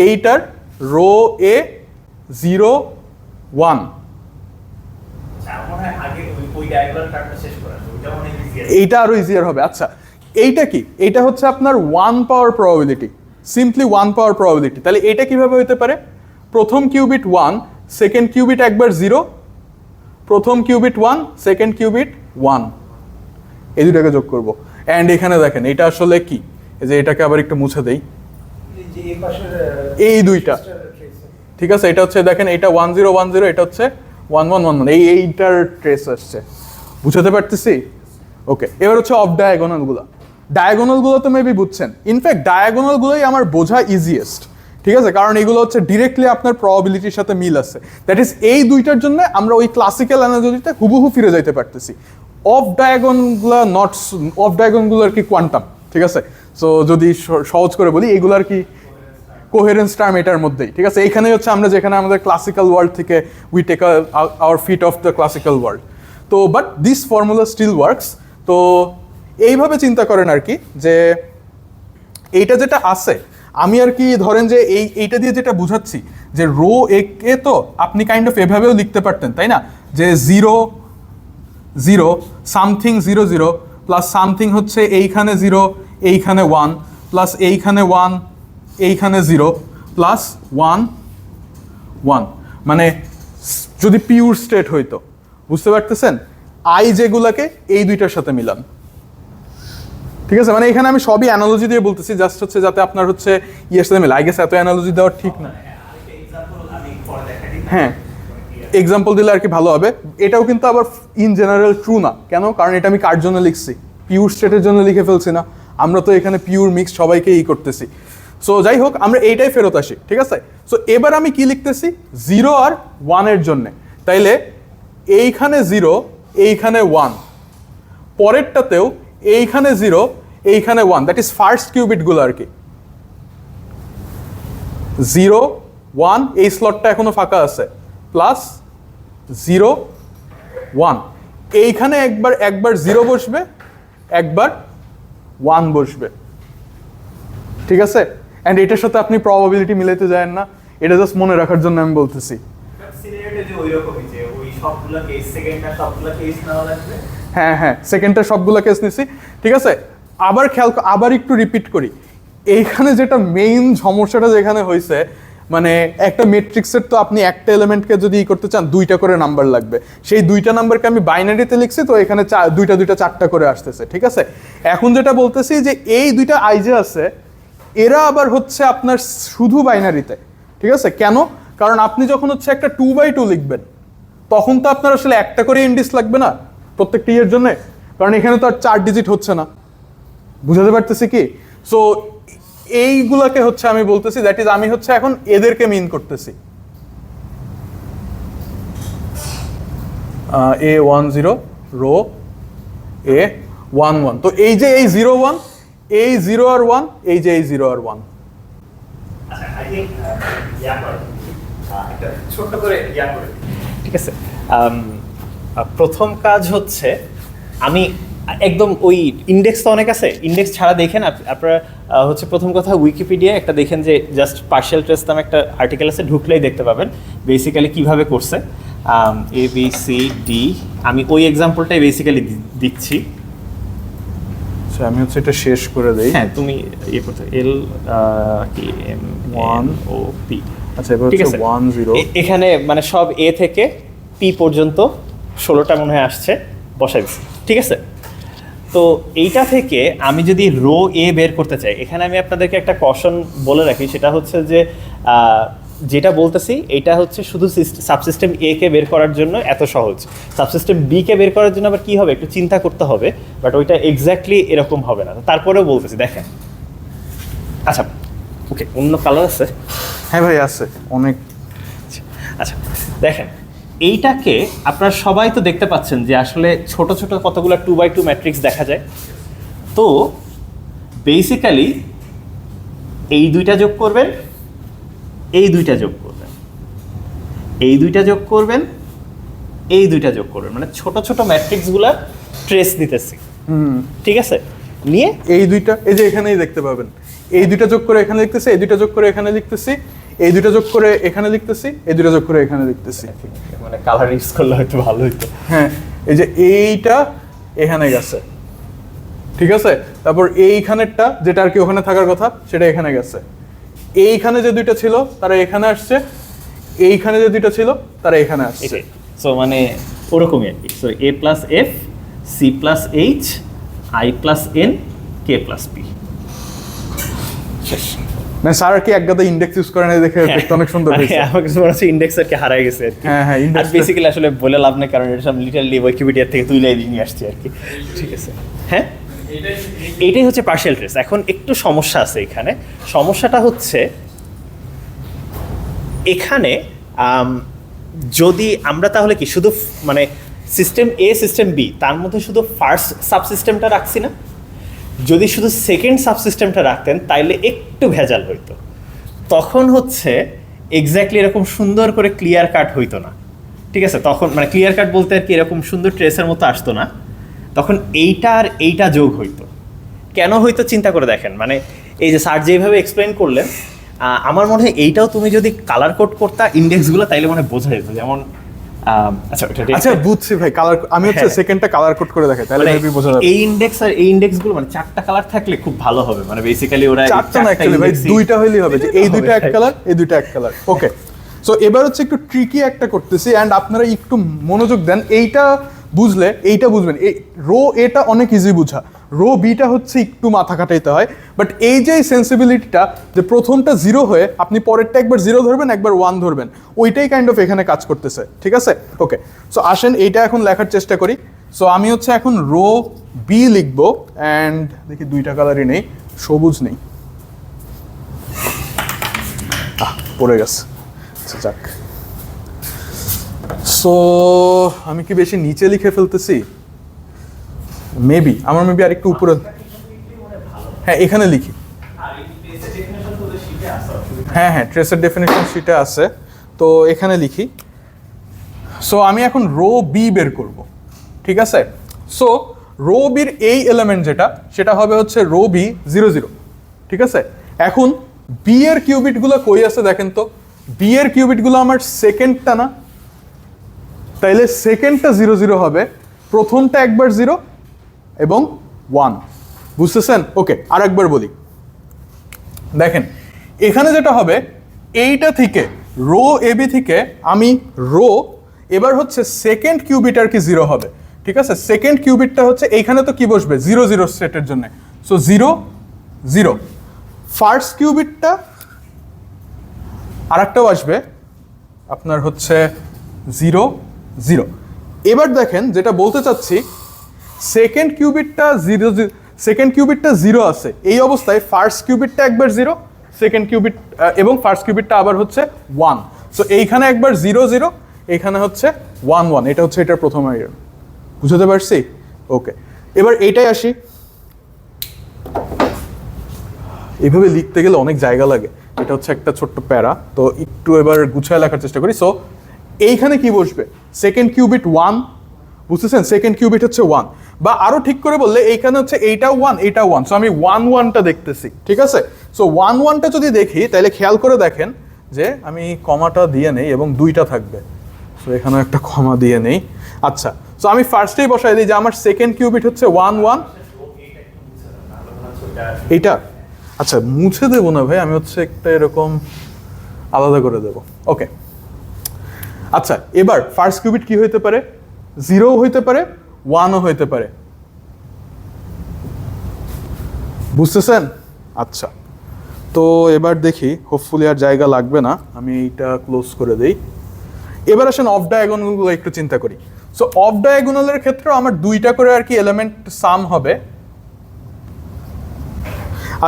এইটার রো এ 0 1, এইটা আরো ইজিয়ার হবে। আচ্ছা, এইটা কি? এইটা হচ্ছে আপনার 1 পাওয়ার প্রবাবিলিটি, সিম্পলি 1 পাওয়ার প্রবাবিলিটি। তাহলে এটা কিভাবে হতে পারে? প্রথম কিউবিট 1, সেকেন্ড কিউবিট একবার 0, প্রথম কিউবিট 1, সেকেন্ড কিউবিট 1, এই দুটাকে যোগ করব। অ্যান্ড এখানে দেখেন এটা আসলে কি, এই যে এটাকে আবার একটু মুছে দেই, এই দুইটা, ঠিক আছে? এটা হচ্ছে দেখেন, এটা 1 0 1 0, এটা হচ্ছে 1 1 1 1, এইটার ট্রেস আসছে, বুঝাতে পারতেছি? ওকে, এবার হচ্ছে অফ ডায়াগোনালগুলো। ডায়াগোনালগুলো তো মেবি বুঝছেন। ইনফ্যাক্ট ডায়াগোনালগুলোই আমার বোঝা ইজিয়েস্ট, ঠিক আছে? কারণ এগুলো হচ্ছে ডিরেক্টলি আপনার প্রবাবিলিটির সাথে মিল আছে। দ্যাট ইজ এই দুইটার জন্য আমরা ওই ক্লাসিক্যাল অ্যানালজিতে হুবহু ফিরে যাইতে পারতেছি। অফ ডায়াগনগুলো অফ ডায়াগনগুলো আর কি কোয়ান্টাম, ঠিক আছে? সো যদি সহজ করে বলি, এগুলো আর কি কোহেরেন্স টার্ম এটার মধ্যেই, ঠিক আছে? এইখানে হচ্ছে আমরা যেখানে আমাদের ক্লাসিক্যাল ওয়ার্ল্ড থেকে we take our feet off the classical world. তো but this formula still works. তো এইভাবে চিন্তা করেন আর কি, যে এইটা যেটা আছে, আমি আর কি ধরেন যে এইটা দিয়ে যেটা বুঝাচ্ছি, যে রো একে তো আপনি কাইন্ড অফ এভাবেও লিখতে পারতেন, তাই না? যে 0 0 সামথিং 0 0 প্লাস সামথিং হচ্ছে এইখানে 0 এইখানে 1 প্লাস এইখানে 1 এইখানে 0 প্লাস 1 1, মানে যদি পিওর স্টেট হইতো, বুঝতে পারতেছেন? আই যেগুলাকে এই দুইটার সাথে মিলান, ঠিক আছে? মানে এখানে আমি সবই অ্যানালজি দিয়ে বলতেছি, জাস্ট হচ্ছে যাতে আপনার হচ্ছে ইয়ের সাথে মিলে। আই গেস এত অ্যানালজি দেওয়া ঠিক না। হ্যাঁ, এক্সাম্পল দিলে আর কি ভালো হবে। এটাও কিন্তু আবার ইন জেনারেল ট্রু না। কেন? কারণ এটা আমি কার জন্য লিখছি? পিওর স্টেটের জন্য লিখে ফেলছি না, আমরা তো এখানে পিওর মিক্স সবাইকে করতেছি। সো যাই হোক, আমরা এইটাই ফেরত আসি, ঠিক আছে? সো এবার আমি কি লিখতেছি? 0 আর 1 এর জন্য, তাইলে এইখানে 0 এইখানে 1, পরেরটাতেও এইখানে 0 এইখানে 1, দ্যাট ইজ ফার্স্ট কিউবিটগুলো আর কি। 0 1, এই স্লটটা এখনো ফাঁকা আছে, প্লাস 0 1, এইখানে একবার 0 বসবে, একবার 1 বসবে, ঠিক আছে? অ্যান্ড এটার সাথে আপনি প্রবাবিলিটি মিলাইতে যায় না, এটা জাস্ট মনে রাখার জন্য আমি বলতেছি। হ্যাঁ হ্যাঁ, সেকেন্ডটা সবগুলো কেস নিছি, ঠিক আছে? আবার একটু রিপিট করি, এইখানে যেটা মেইন সমস্যাটা যেখানে হয়েছে, মানে একটা ম্যাট্রিক্সের তো আপনি একটা এলিমেন্টকে যদি করতে চান দুইটা করে নাম্বার লাগবে, সেই দুইটা নাম্বারকে আমি বাইনারিতে লিখছি, তো এখানে দুইটা চারটা করে আসতেছে, ঠিক আছে। এখন যেটা বলতেছি যে এই দুইটা আই যে আছে এরা আবার হচ্ছে আপনার শুধু বাইনারিতে, ঠিক আছে। কেন? কারণ আপনি যখন হচ্ছে একটা 2x2 লিখবেন তখন তো আপনার আসলে একটা করে ইন্ডিস লাগবে না প্রত্যেকটা ইয়ের জন্য, কারণ এখানে তো আর 4 ডিজিট হচ্ছে না, বুঝাতে পারতেছি কি? সো এইগুলাকে হচ্ছে আমি বলতেছি দ্যাট ইজ আমি হচ্ছে এখন এদেরকে মিন করতেছি। A10 রো A11, তো এই যে এই 01, এই 0 আর 1, এই যে এই 0 আর 1। আচ্ছা আই থিংক একটা ছোট্ট করে করে ঠিক আছে। প্রথম কাজ হচ্ছে আমি একদম ওই ইন্ডেক্স তো অনেক আছে, ইন্ডেক্স ছাড়া দেখেন আপনারা হচ্ছে প্রথম কথা উইকিপিডিয়া একটা দেখেন যে জাস্ট পার্শিয়াল ট্রেস নামে একটা আর্টিকেল আছে, ঢুকলেই দেখতে পাবেন বেসিক্যালি কিভাবে করছে ABCD। আমি ওই এক্সাম্পলটাই বেসিক্যালি দিচ্ছি। আচ্ছা আমি হচ্ছে এটা শেষ করে দেই। হ্যাঁ তুমি ইয়ে করতে LMNOP। আচ্ছা এবার হচ্ছে 10 এখানে মানে সব A থেকে P পর্যন্ত 16টা মনে হয় আসছে, বসাই দিচ্ছি, ঠিক আছে। তো এইটা থেকে আমি যদি রো এ বের করতে চাই, এখানে আমি আপনাদেরকে একটা কশন বলে রাখি, সেটা হচ্ছে যে যেটা বলতেছি এটা হচ্ছে শুধু সাবসিস্টেম এ কে বের করার জন্য এত সহজ, সাবসিস্টেম বি কে বের করার জন্য আবার কি হবে একটু চিন্তা করতে হবে, বাট ওইটা এক্স্যাক্টলি এরকম হবে না। তারপরেও বলতেছি দেখেন। আচ্ছা ওকে, অন্য কালার আছে? হ্যাঁ ভাই আছে অনেক। আচ্ছা দেখেন, এইটাকে আপনারা সবাই তো দেখতে পাচ্ছেন যে আসলে ছোট ছোট কতগুলো 2x2 ম্যাট্রিক্স দেখা যায়। তো বেসিক্যালি এই দুইটা যোগ করবেন, এই দুইটা যোগ করবেন, এই দুইটা যোগ করবেন, এই দুইটা যোগ করবেন, মানে ছোট ছোট ম্যাট্রিক্সগুলা ট্রেস নিতেছি, ঠিক আছে। নিয়ে এই দুইটা এই যে এখানেই দেখতে পাবেন, এই দুইটা যোগ করে এখানে লিখতেছি, এই দুইটা যোগ করে এখানে লিখতেছি, এই দুইটা যোগ করে এখানে লিখতেছি, এই দুইটা যোগ করে এখানে লিখতেছি। মানে কালার ইউজ করলে হয়তো ভালো হতো। হ্যাঁ এই যে এইটা এখানে গেছে, ঠিক আছে। তারপর এইখানেরটা যেটা আর কি ওখানে থাকার কথা সেটা এখানে গেছে। এইখানে যে দুইটা ছিল তারা এখানে আসছে, এইখানে যে দুইটা ছিল তারা এখানে আসছে। সো মানে ওরকমই আর কি। So A plus F, C plus H, I plus N, K plus P। শেষ। মানে স্যার কি এক গাদা ইন্ডেক্স ইউজ করে না দেখে দেখতে অনেক সুন্দর হয়েছে। আমার কাছে মনে হচ্ছে ইন্ডেক্স আর কি হারাই গেছে আর কি। হ্যাঁ ইন্ডেক্স বেসিক্যালি আসলে বলে লাভ নেই, কারণ এটা সব লিটারালি উইকিপিডিয়া থেকে তুলে নিয়ে আসছে আর কি। ঠিক আছে, হ্যাঁ এইটাই হচ্ছে পার্শিয়াল ট্রেস। এখন একটু সমস্যা আছে এখানে। সমস্যাটা হচ্ছে এখানে যদি আমরা তাহলে কি শুধু মানে সিস্টেম এ সিস্টেম বি তার মধ্যে শুধু ফার্স্ট সাবসিস্টেমটা রাখছি না, যদি শুধু সেকেন্ড সাবসিস্টেমটা রাখতেন তাইলে একটু ভেজাল হইতো, তখন হচ্ছে এক্স্যাক্টলি এরকম সুন্দর করে ক্লিয়ার কাট হইতো না, ঠিক আছে। তখন মানে ক্লিয়ার কাট বলতে আর কি এরকম সুন্দর ট্রেসের মতো আসতো না, তখন এইটা আর এইটা যোগ হইতো। কেন হইতো চিন্তা করে দেখেন, মানে এই যে স্যার যেভাবে এক্সপ্লেন করলেন, আমার মনে হয় এইটাও তুমি যদি কালার কোড করতা ইন্ডেক্সগুলো তাইলে মনে হয় বোঝা যেত। যেমন আচ্ছা বুঝছি ভাই, কালার আমি হচ্ছে সেকেন্ডটা কালার কোড করে দেখাই তাহলে মেবি বোঝা যাবে। এই ইনডেক্স আর এই ইনডেক্সগুলো মানে চারটা কালার থাকলে খুব ভালো হবে, মানে বেসিক্যালি ওরা চারটা না অ্যাকচুয়ালি ভাই দুইটা হইলেই হবে, যে এই দুইটা এক কালার এই দুইটা এক কালার। ওকে, সো এবার হচ্ছে একটু ট্রিকি একটা করতেছি, এন্ড আপনারা একটু মনোযোগ দেন, এইটা বুঝলে এইটা বুঝবেন। এই রো এটা অনেক ইজি বুঝা, রো বিটা হচ্ছে একটু মাথা খাটাইতে হয়, বাট এই যে সেন্সিবিলিটিটা যে প্রথমটা 0 হয়ে আপনি পরেরটা একবার 0 ধরবেন একবার 1 ধরবেন, ওইটাই কাইন্ড অফ এখানে কাজ করতেছে, ঠিক আছে। ওকে, সো আসেন এইটা এখন লেখার চেষ্টা করি। সো আমি হচ্ছে এখন রো বি লিখবো, অ্যান্ড দেখি দুইটা কালারই নেই, সবুজ নেই, পড়ে গেছে, আচ্ছা যাক। সো আমি কি বেশি নিচে লিখে ফেলতেছি? মেবি আমার মেবি আরেকটু উপরে, হ্যাঁ এখানে লিখি। হ্যাঁ হ্যাঁ ট্রেসের ডেফিনেশন শিটে আছে, তো এখানে লিখি। সো আমি এখন রো বি বের করব, ঠিক আছে। সো রো বির এই এলিমেন্ট যেটা সেটা হবে হচ্ছে রো বি 0 0, ঠিক আছে। এখন বি এর কিউবিটগুলো কই আছে দেখেন তো, বি এর কিউবিটগুলো আমার সেকেন্ডটা না, তাইলে সেকেন্ডটা 0 0 হবে, প্রথমটা একবার 0 এবং 1, বুঝতেছেন? ওকে, আর একবার বলি, দেখেন এখানে যেটা হবে এইটা থেকে রো এবি থেকে আমি রো এবার হচ্ছে সেকেন্ড কিউবিট আর কি 0 হবে, ঠিক আছে? সেকেন্ড কিউবিটটা হচ্ছে এইখানে তো কি বসবে 0 0 সেটের জন্য, সো 0 0। ফার্স্ট কিউবিটটা আরেকটাও আসবে আপনার হচ্ছে 0 0। এবার দেখেন যেটা বলতে চাচ্ছি, সেকেন্ড কিউবিটটা 0 আছে, এই অবস্থায় ফার্স্ট কিউবিটটা একবার 0, সেকেন্ড কিউবিট এবং ফার্স্ট কিউবিটটা আবার হচ্ছে 1, সো এইখানে একবার 0 0, এখানে হচ্ছে 1 1, এটা হচ্ছে এটার প্রথম আইডিয়া। বুঝতে পারছি? ওকে, এবার এইটাই আসি। এইভাবে লিখতে গেলে অনেক জায়গা লাগে, এটা হচ্ছে একটা ছোট্ট প্যারা, তো একটু এবার গুছায় লেখার চেষ্টা করি। সো এইখানে কি বসবে? সেকেন্ড কিউবিট 1, বুঝতেছেন? সেকেন্ড কিউবিট হচ্ছে 1, বা আরো ঠিক করে বললে এইখানে হচ্ছে এইটাও 1 এইটাও 1, সো আমি 1 1টা দেখতেছি, ঠিক আছে? সো 1 1টা যদি দেখি তাহলে খেয়াল করে দেখেন যে আমি কমাটা দিয়ে নেই এবং 2টা থাকবে, সো এখানেও একটা কমা দিয়ে নেই। আচ্ছা, সো আমি ফার্স্টেই বসাই দিই যে আমার সেকেন্ড কিউবিট হচ্ছে 1 1, এইটা। আচ্ছা, মুছে দেবো না ভাই, আমি হচ্ছে একটা এরকম আলাদা করে দেবো। ওকে, আচ্ছা, এবার ফার্স্ট কিউবিট কি হইতে পারে? 0 হইতে পারে, 1ও হইতে পারে, বুঝতেছেন? আচ্ছা, তো এবার দেখি, হোপফুলি আর জায়গা লাগবে না, আমি এইটা ক্লোজ করে দেই। এবার আসেন অফ ডায়াগোনালগুলো একটু চিন্তা করি। সো অফ ডায়াগোনালের ক্ষেত্রে আমার 2টা করে আর কি এলিমেন্ট সাম হবে।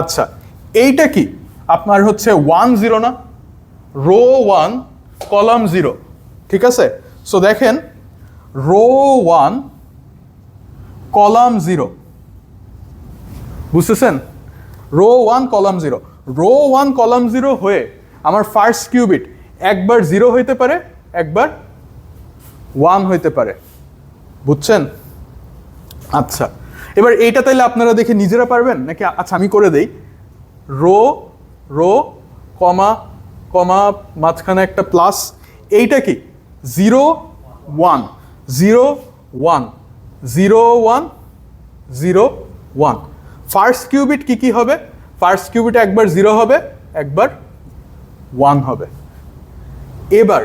আচ্ছা, এইটা কি আপনার হচ্ছে 1 0 না? রো 1 কলাম 0, ঠিক আছে? সো দেখেন রো 1 কলাম 0, বুঝতেছেন? রো 1 কলাম 0, রো 1 কলাম 0 হয়ে আমার ফার্স্ট কিউবিট একবার 0 হইতে পারে, একবার 1 হইতে পারে, বুঝছেন? আচ্ছা, এবার এইটা তাইলে আপনারা দেখে নিজেরা পারবেন নাকি? আচ্ছা, আমি করে দেই। রো রো কমা কমা মাঝখানে একটা প্লাস, এইটা কি 0 1 0 1 0 1 0 1। ফার্স্ট কিউবিট কি কি হবে? ফার্স্ট কিউবিট একবার 0 হবে, একবার 1 হবে। এবার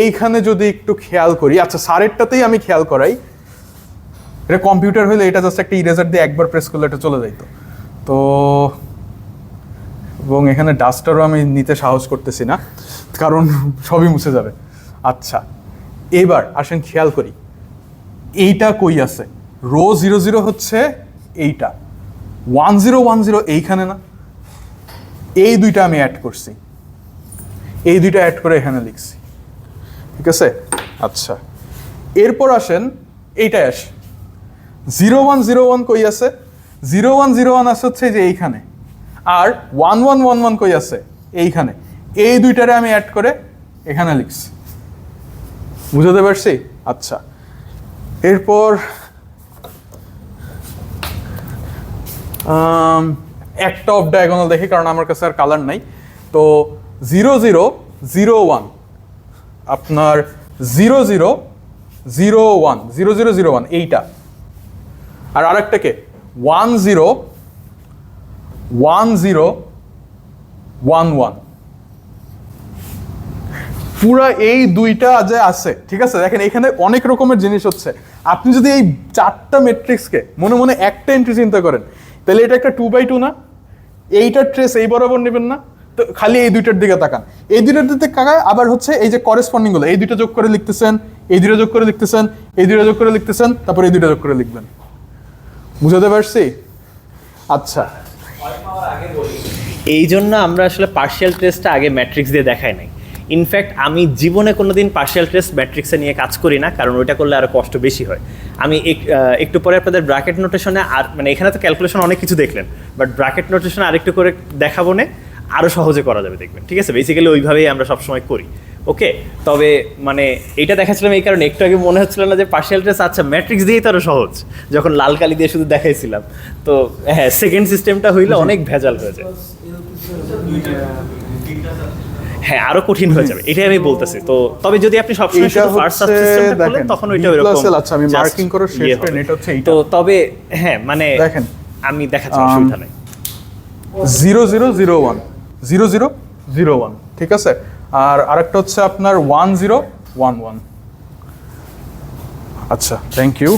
এইখানে যদি একটু খেয়াল করি, আচ্ছা সারেরটাতেই আমি খেয়াল করাই, এটা কম্পিউটার হলে এটা জাস্ট একটা ইরেজার দিয়ে একবার প্রেস করলে এটা চলে যাইতো, তো এবং এখানে ডাস্টারও আমি নিতে সাহস করতেছি না কারণ সবই মুছে যাবে। আচ্ছা, এবার আসেন খেয়াল করি এইটা কই আছে? রো 0 0 হচ্ছে এইটা, 1 0 1 0 এইখানে না? এই দুইটা আমি অ্যাড করছি, এই দুইটা অ্যাড করে এখানে লিখছি, ঠিক আছে? আচ্ছা, এরপর আসেন এইটাই আসে, 0 1 0 1 কই আছে? 0 1 0 1 আছে হচ্ছে যে এইখানে, আর 1 1 1 1 কই আছে? এইখানে। এই দুইটারে আমি অ্যাড করে এখানে লিখছি, বুঝতে পারছি? আচ্ছা, এরপর একটা অফ ডায়াগোনাল দেখি, কারণ আমার কাছে আর কালার নাই। তো 0 0 0 1 আপনার 0 0 0 1 0 0 0 1 এইটা, আর আরেকটাকে 1 0 1 0 1 1। পুরা এই দুইটা যে আছে, ঠিক আছে? দেখেন এখানে অনেক রকমের জিনিস হচ্ছে। আপনি যদি এই 4টা ম্যাট্রিক্সকে মনে মনে একটা এন্ট্রি চিন্তা করেন, তাহলে এটা একটা 2 by 2 না? এইটার ট্রেস এই বরাবর নেবেন না? তো খালি এই দুইটার দিকে তাকান, এই দুইটার দিকে তাকায়, আবার হচ্ছে এই যে করেসপন্ডিং গুলো, এই দুইটা যোগ করে লিখতেছেন, এই দুইটা যোগ করে লিখতেছেন, এই দুইটা যোগ করে লিখতেছেন, তারপর এই দুইটা যোগ করে লিখবেন। বুঝতে পারছি? আচ্ছা, এই জন্য আমরা আসলে পার্শিয়াল ট্রেসটা আগে ম্যাট্রিক্স দিয়ে দেখাই নাই। ইনফ্যাক্ট আমি জীবনে কোনোদিন পার্শিয়াল ট্রেস ম্যাট্রিক্সে নিয়ে কাজ করি না, কারণ ওইটা করলে আরও কষ্ট বেশি হয়। আমি একটু পরে আপনাদের ব্র্যাকেট নোটেশনে আর মানে এখানে তো ক্যালকুলেশন অনেক কিছু দেখলেন, বাট ব্র্যাকেট নোটেশনে আরেকটু করে দেখাবো না, আরও সহজে করা যাবে দেখবেন, ঠিক আছে? বেসিক্যালি ওইভাবেই আমরা সবসময় করি। ওকে, তবে মানে এইটা দেখাচ্ছিলাম এই কারণে, একটু আগে মনে হচ্ছিল না যে পার্শিয়াল ট্রেস আচ্ছা ম্যাট্রিক্স দিয়েই তো আরও সহজ, যখন লাল কালি দিয়ে শুধু দেখাইছিলাম। তো হ্যাঁ, সেকেন্ড সিস্টেমটা হইলে অনেক ভেজাল হয়ে যায়, হ্যাঁ আরো কঠিন হয়ে যাবে, এটাই আমি বলতেছি। তো তবে যদি আপনি সবসময় শুধু ফার্স্ট সাবসিস্টেমটা খোলেন তখন ওইটা এরকম। আচ্ছা, আমি মার্কিং করে শেষ করে নেট হচ্ছে এইটা। তো তবে হ্যাঁ, মানে দেখেন আমি দেখাচ্ছি, অসুবিধা নাই। 0 0 0 1 0 0 01, ঠিক আছে? আর আরেকটা হচ্ছে আপনার 1011। আচ্ছা, thank you.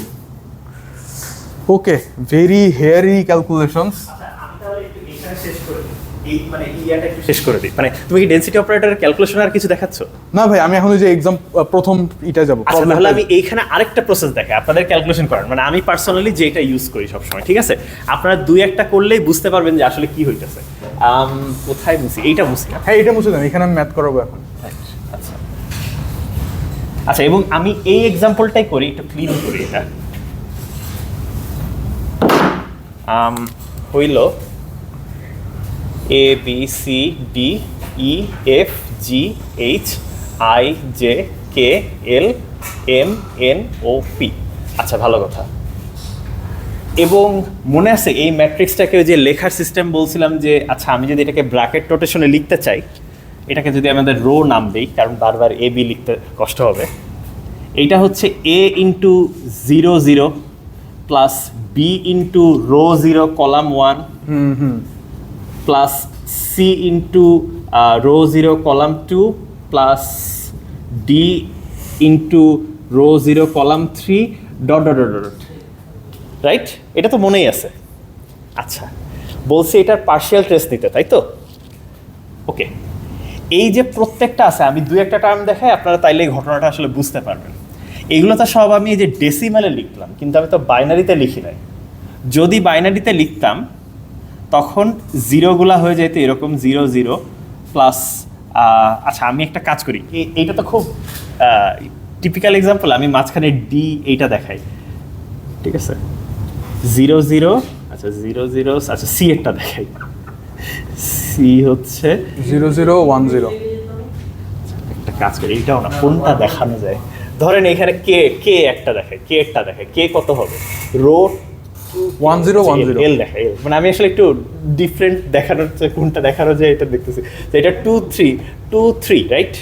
Okay, very hairy calculations. আচ্ছা, আমি তাহলে একটু এখানে শেষ করে দিই। এই মানে ইয়াটা একটু শেষ করে দিই, মানে তুমি কি ডেনসিটি অপারেটরের ক্যালকুলেশন আর কিছু দেখাচ্ছ? না ভাই, আমি এখন ওই যে এক্সাম প্রথম এটা যাব। আচ্ছা, তাহলে আমি এইখানে আরেকটা প্রসেস দেখাই আপনাদের ক্যালকুলেশন করার, মানে আমি পার্সোনালি যেটা ইউজ করি সবসময়, ঠিক আছে? আপনারা দুই একটা করলেই বুঝতে পারবেন যে আসলে কি হইতেছে। কোথায় মুছি? এইটা মুছি না? হ্যাঁ, এটা মুছে দেন, এখানে আমি ম্যাথ করাবো এখন। আচ্ছা আচ্ছা, এবং আমি এই এক্সাম্পলটাই করি, একটু ক্লিন করি এটা। হইল A B C D E F G H I J K L M N O P. আচ্ছা, ভালো কথা। এবং মনে আছে এই ম্যাট্রিক্সটাকে যে লেখার সিস্টেম বলছিলাম যে, আচ্ছা আমি যদি এটাকে ব্র্যাকেট নোটেশনে লিখতে চাই, এটাকে যদি আমাদের রো নাম দিই, কারণ বারবার এ বি লিখতে কষ্ট হবে, এইটা হচ্ছে A into 0 0 plus B into rho 0 column 1 plus C into rho 0 column 2 plus D into rho 0 column 3 dot dot dot dot, right? এটা তো মনেই আছে। আচ্ছা, বলছি এটার পার্শিয়াল ট্রেস নিতে, তাই তো? ওকে, এই যে প্রত্যেকটা আছে, আমি দুই একটা টার্ম দেখাই, আপনারা তাইলে এই ঘটনাটা আসলে বুঝতে পারবেন। এগুলো তো সব আমি এই যে ডেসিমালে লিখলাম, কিন্তু আমি তো বাইনারিতে লিখি নাই। যদি বাইনারিতে লিখতাম তখন জিরোগুলা হয়ে যেত এরকম 0 0 প্লাস, আচ্ছা আমি একটা কাজ করি, এইটা তো খুব টিপিক্যাল এক্সাম্পল, আমি মাঝখানে ডি এইটা দেখাই, ঠিক আছে? 0 0, আচ্ছা 0 0, আচ্ছা সি একটা দেখাই, সি হচ্ছে 0 0 1 0। একটা কাজ করি, এইটাও না, কোনটা দেখানো যায়? ধরেন এখানে কে কে একটা দেখায়, কে একটা দেখায়, কে কত হবে? রো 1 0 1 0। এল দেখায়, এল মানে আমি আসলে একটু ডিফারেন্ট দেখানোর চেয়ে কোনটা দেখানো যায় এটা দেখতেছি। তো এটা 2 3 2 3, রাইট?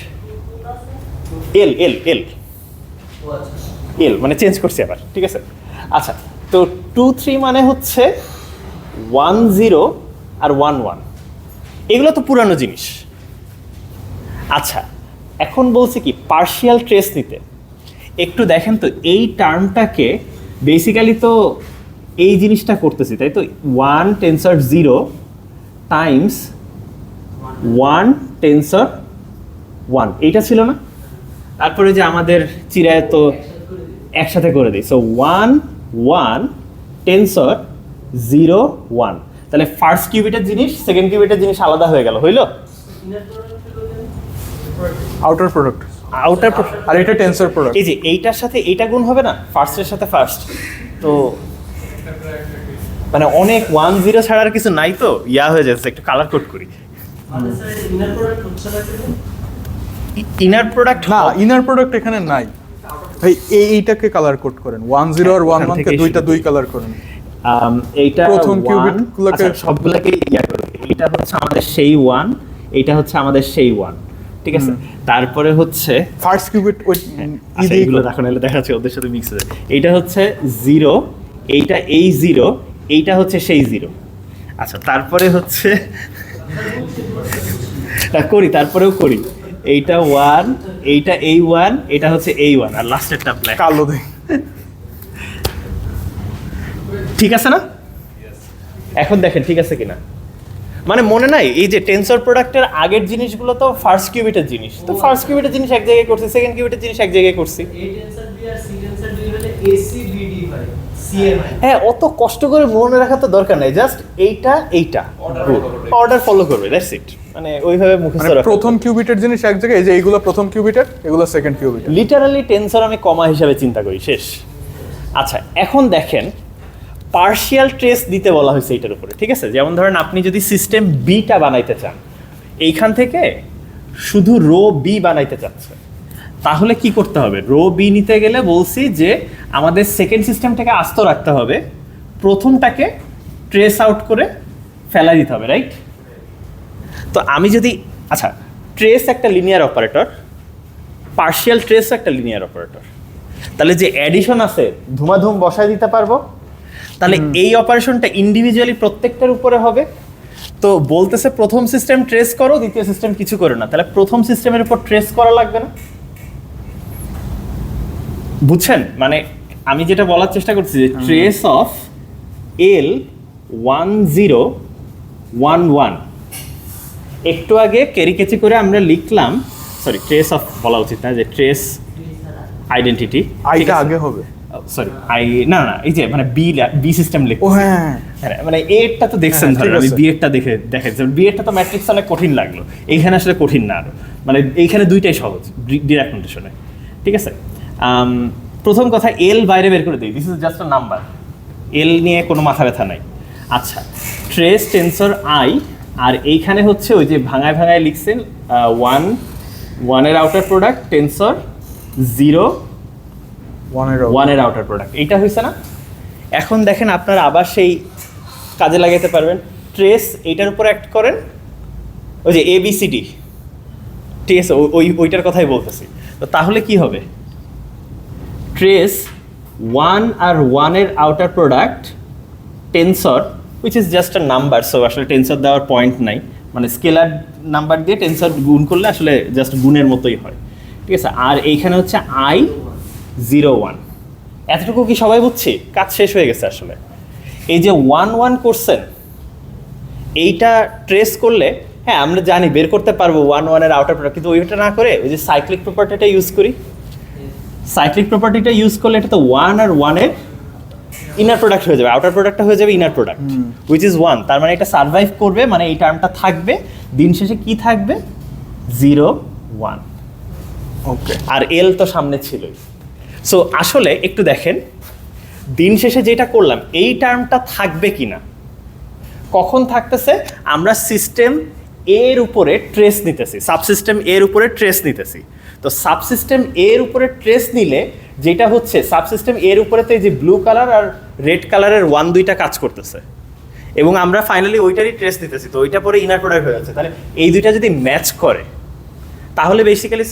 এল এল এল এল মানে চেঞ্জ করছি আবার, ঠিক আছে? আচ্ছা, তো 2 3 মানে হচ্ছে 1 0 আর 1 1, এগুলো তো পুরানো জিনিস। আচ্ছা, এখন বলছি কি পার্শিয়াল ট্রেস নিতে। একটু দেখেন তো, এই টার্মটাকে বেসিক্যালি তো এই জিনিসটা করতেছি, তাই তো? 1 টেন্সর 0 টাইমস 1 টেন্সর 1, এইটা ছিল না? তারপরে যে আমাদের চিরায় তো একসাথে করে দিই, সো 1 1 টেন্সর 0 1, তাহলে ফার্স্ট কিউবিটের জিনিস সেকেন্ড কিউবিটের জিনিস আলাদা হয়ে গেল, হইলো? আউটার প্রোডাক্ট, আউটার আর এটা টেন্সর প্রোডাক্ট। এই যে এইটার সাথে এইটা গুণ হবে না, ফার্স্টের সাথে ফার্স্ট, তো মানে অনেক 1 0 ছাড়া আর কিছু নাই, তো ইয়া হয়ে যাচ্ছে। একটু কালার কোড করি। ইনার প্রোডাক্ট না, ইনার প্রোডাক্ট এখানে নাই ভাই। এইটাকে কালার কোড করেন, 1 0 আর 1 1 কে দুইটা দুই কালার করেন। এইটা প্রথম one, কিউবিট গুলোকে আচ্ছা, সবগুলোকে ইয়া করবে। এটা হচ্ছে আমাদের সেই 1, এইটা হচ্ছে আমাদের সেই 1, ঠিক আছে? তারপরে হচ্ছে ফার্স্ট কিউবিট ওই আচ্ছা, এগুলো দেখো, নাহলে দেখা যাচ্ছে ওদের সাথে মিক্স হয়ে যায়। এইটা হচ্ছে 0, এইটা এই 0, এইটা হচ্ছে সেই 0। আচ্ছা, তারপরে হচ্ছে করি, তারপরেও করি, এইটা 1, এইটা এই 1, এটা হচ্ছে এই 1, আর লাস্টেরটা ব্ল্যাক কালো দেই। ঠিক আছে না? এখন দেখেন ঠিক আছে কিনা, মানে মনে নাই এই যে টেন্সর প্রোডাক্টের আগের জিনিসগুলো তো ফার্স্ট কিউবিটের জিনিস, তো ফার্স্ট কিউবিটের জিনিস এক জায়গায় করছি, সেকেন্ড কিউবিটের জিনিস এক জায়গায় করছি। হ্যাঁ, অত কষ্ট করে মনে রাখা তো দরকার নাই, জাস্ট এইটা এইটা অর্ডার ফলো করবে, দ্যাটস ইট। মানে ওইভাবে মুখস্থ মানে রাখা। প্রথম কিউবিটের জিনিস এক জায়গায়, এই যে এইগুলো প্রথম কিউবিটের, এগুলো সেকেন্ড কিউবিটের। লিটারালি টেন্সর আমি কমা হিসাবে চিন্তা করি, শেষ। আচ্ছা, এখন দেখেন পার্শিয়াল ট্রেস দিতে বলা হয়েছে এইটার উপরে, ঠিক আছে? যেমন ধরেন আপনি যদি সিস্টেম বিটা বানাইতে চান, এইখান থেকে শুধু রো বি বানাইতে চাচ্ছে, তাহলে কি করতে হবে? রো বি নিতে গেলে বলছি যে আমাদের সেকেন্ড সিস্টেমটাকে আস্ত রাখতে হবে, প্রথমটাকে ট্রেস আউট করে ফেলা দিতে হবে, রাইট? তো আমি যদি, আচ্ছা, ট্রেস একটা লিনিয়ার অপারেটর, পার্শিয়াল ট্রেসও একটা লিনিয়ার অপারেটর, তাহলে যে অ্যাডিশন আছে ধুমাধুম বসায় দিতে পারবো। তাহলে এই অপারেশনটা ইন্ডিভিজুয়ালি প্রত্যেকটার উপরে হবে, তো বলতেছে প্রথম সিস্টেম ট্রেস করো, দ্বিতীয় সিস্টেম কিছু করো না, তাহলে প্রথম সিস্টেমের উপর ট্রেস করা লাগবে না? বুঝছেন? মানে আমি যেটা বলার চেষ্টা করছি যে ট্রেস অফ L1011, একটু আগে কেরিকেচি করে আমরা লিখলাম, সরি ট্রেস অফ বলা উচিত না, যে ট্রেস আইডেন্টিটি, আইটা আগে হবে। সরি না এই যে মানে বি সিস্টেম লিখছি। ও হ্যাঁ, মানে এরটা তো দেখছেন, হ্যাঁ, ধরেন ঠিক আমি আছে। বি এরটা দেখেছি, বি এরটা তো ম্যাট্রিক্স অনেক কঠিন লাগলো, এইখানে আসলে কঠিন না আরো, মানে এইখানে দুইটাই সহজ ডিরেক্ট নোটেশনে, ঠিক আছে। প্রথম কথা এল বাইরে বের করে দিই, this is just a number, L নিয়ে কোনো মাথা ব্যথা নাই। আচ্ছা, ট্রেস টেন্সর আই, আর এইখানে হচ্ছে ওই যে ভাঙায় ভাঙায় লিখছেন ওয়ানের আউটার প্রোডাক্ট টেন্সর 0 ওয়ানের আউটার প্রোডাক্ট, এইটা হয়েছে না? এখন দেখেন আপনারা আবার সেই কাজে লাগাতে পারবেন, ট্রেস এইটার উপর অ্যাক্ট করেন, ওই যে ABCD, ঠিক আছে, ওইটার কথাই বলতেছি। তো তাহলে কি হবে? ট্রেস 1 আর 1-এর outer product tensor, which is just a number, so আসলে টেন্সর দেওয়ার পয়েন্ট নাই, মানে স্কেলার নাম্বার দিয়ে টেন্সর গুণ করলে আসলে জাস্ট গুণের মতোই হয়, ঠিক আছে। আর এইখানে হচ্ছে I01, এতটুকু কি সবাই বুঝছি? কাজ শেষ হয়ে গেছে আসলে। এই যে 1 করছেন, এইটা ট্রেস করলে হ্যাঁ আমরা জানি বের করতে পারবো 1-1-এর আউটার প্রোডাক্ট, কিন্তু ওইটা না করে ওই যে সাইক্লিক প্রপার্টিটা ইউজ করি। সাইক্লিক প্রপার্টিটা ইউজ করলে এটা তো 1 আর 1-এর ইনার প্রোডাক্ট হয়ে যাবে, আউটার প্রোডাক্টটা হয়ে যাবে ইনার প্রোডাক্ট, হুইচ ইজ 1। তার মানে এটা সার্ভাইভ করবে, মানে এই টার্মটা থাকবে, দিন শেষে কি থাকবে? 0 1, ওকে। আর এল তো সামনে ছিলই। সো আসলে একটু দেখেন, দিন শেষে যেটা করলাম এই টার্মটা থাকবে কিনা, কখন থাকতেছে? আমরা সিস্টেম এর উপরে ট্রেস নিতেছি, সাবসিস্টেম এর উপরে ট্রেস নিতেছি। তো সাবসিস্টেম এর উপরে ট্রেস নিলে যেটা হচ্ছে, সাবসিস্টেম এর উপরে তো এই যে ব্লু কালার আর রেড কালারের 1-2টা কাজ করতেছে, এবং আমরা ফাইনালি ওইটারই ট্রেস নিতেছি, তো ওইটা পরে ইনার প্রোডাক্ট হয়ে যাচ্ছে। তাহলে এই দুইটা যদি ম্যাচ করে তাহলে বেসিক্যালি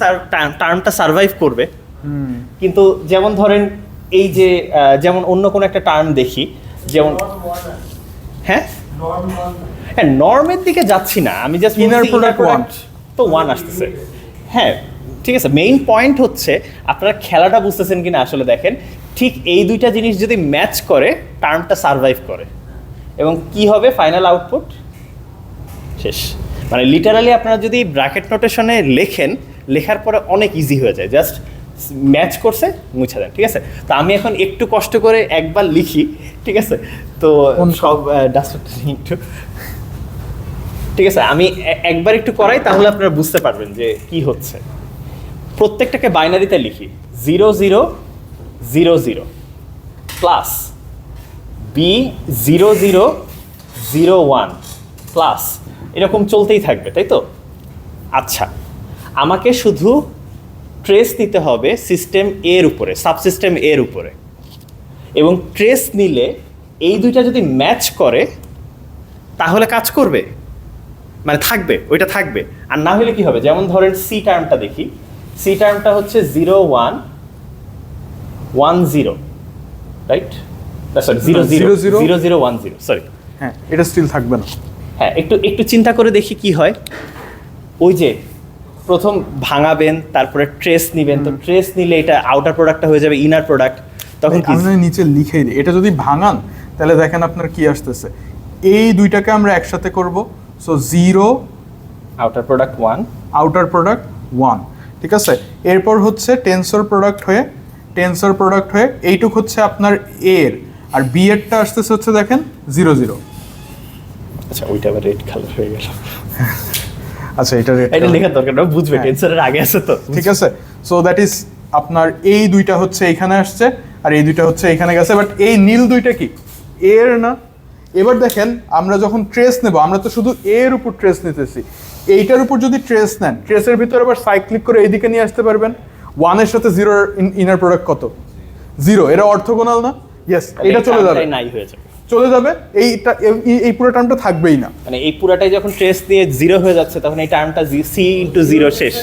টার্মটা সার্ভাইভ করবে। কিন্তু যেমন ধরেন এই যে যেমন অন্য কোনো একটা টার্ম দেখি, যেমন হ্যাঁ হ্যাঁ নর্মের দিকে যাচ্ছি না আমি, জাস্ট Inner product one। তো 1 আসতেছে। হ্যাঁ ঠিক আছে, মেইন পয়েন্ট হচ্ছে আপনারা খেলাটা বুঝতেছেন কিনা আসলে দেখেন, ঠিক এই দুইটা জিনিস যদি ম্যাচ করে টার্মটা সার্ভাইভ করে, এবং কি হবে ফাইনাল আউটপুট? শেষ। মানে লিটারালি আপনারা যদি ব্র্যাকেট নোটেশনে লেখেন, লেখার পরে অনেক ইজি হয়ে যায়, জাস্ট ম্যাচ করছে মুছে দেন, ঠিক আছে। তো আমি এখন একটু কষ্ট করে একবার লিখি, ঠিক আছে, তো সব ডাস্টারটা একটু, ঠিক আছে, আমি একবার একটু করাই, তাহলে আপনারা বুঝতে পারবেন যে কি হচ্ছে। প্রত্যেকটাকে বাইনারিতে লিখি, 0 0 0 0 প্লাস বি 0 0 0 1 প্লাস, এরকম চলতেই থাকবে, তাই তো? আচ্ছা, আমাকে শুধু ট্রেস নিতে হবে সিস্টেম এর উপরে, সাবসিস্টেম এর উপরে, এবং ট্রেস নিলে এই দুইটা যদি ম্যাচ করে তাহলে কাজ করবে, মানে থাকবে, ওইটা থাকবে। আর না হলে কি হবে? যেমন ধরেন সি টার্মটা দেখি, সি টার্মটা হচ্ছে 0 1 1 0, রাইট? Sorry 0 0 0 0 1 0, sorry. হ্যাঁ, এটা স্টিল থাকবে না। হ্যাঁ, একটু চিন্তা করে দেখি কি হয়। ওই যে প্রথম ভাঙাবেন, তারপরে ট্রেস নিবেন, তো ট্রেস নিলে এটা আউটার প্রোডাক্টটা হয়ে যাবে ইনার প্রোডাক্ট, তখন কি? আমি নিচে লিখেই দিই, এটা যদি ভাঙান তাহলে দেখেন আপনার কি আসতেছে, এই দুইটাকে আমরা একসাথে করব, so 0 outer product 1, outer product 1, ঠিক আছে। এরপর হচ্ছে টেন্সর প্রোডাক্ট হয়ে এইটুক হচ্ছে আপনার এর, আর বি এরটা আসতেছে হচ্ছে দেখেন 0 0। আচ্ছা, ওইটা আবার রেড কালার হয়ে গেল। আচ্ছা, এটা লেখার দরকার না, বুঝবে হ্যাঁ। টেন্সরের আগে আছে তো, ঠিক আছে। সো দ্যাট ইজ আপনার এই দুইটা হচ্ছে এখানে আসছে, আর এই দুইটা হচ্ছে এখানে গেছে, বাট এই নীল দুইটা কি এর না? এবার দেখেন আমরা যখন ট্রেস নেব, আমরা তো শুধু এর উপর ট্রেস নিতেছি, এইটার উপর যদি ট্রেস নেন, ট্রেসের ভিতরে আবার সাইক্লিক করে এইদিকে নিয়ে আসতে পারবেন। 1-এর সাথে 0-এর ইনার প্রোডাক্ট কত? 0, এটা অর্থগোনাল না? ইয়েস, এটা চলে যাবে, নাই হয়ে যাবে, চলে যাবে, এইটা এই পুরো টার্মটা থাকবেই না। মানে এই পুরাটাই যখন ট্রেস দিয়ে 0 হয়ে যাচ্ছে, তখন এই টার্মটা সি ইন্টু 0 শেষ।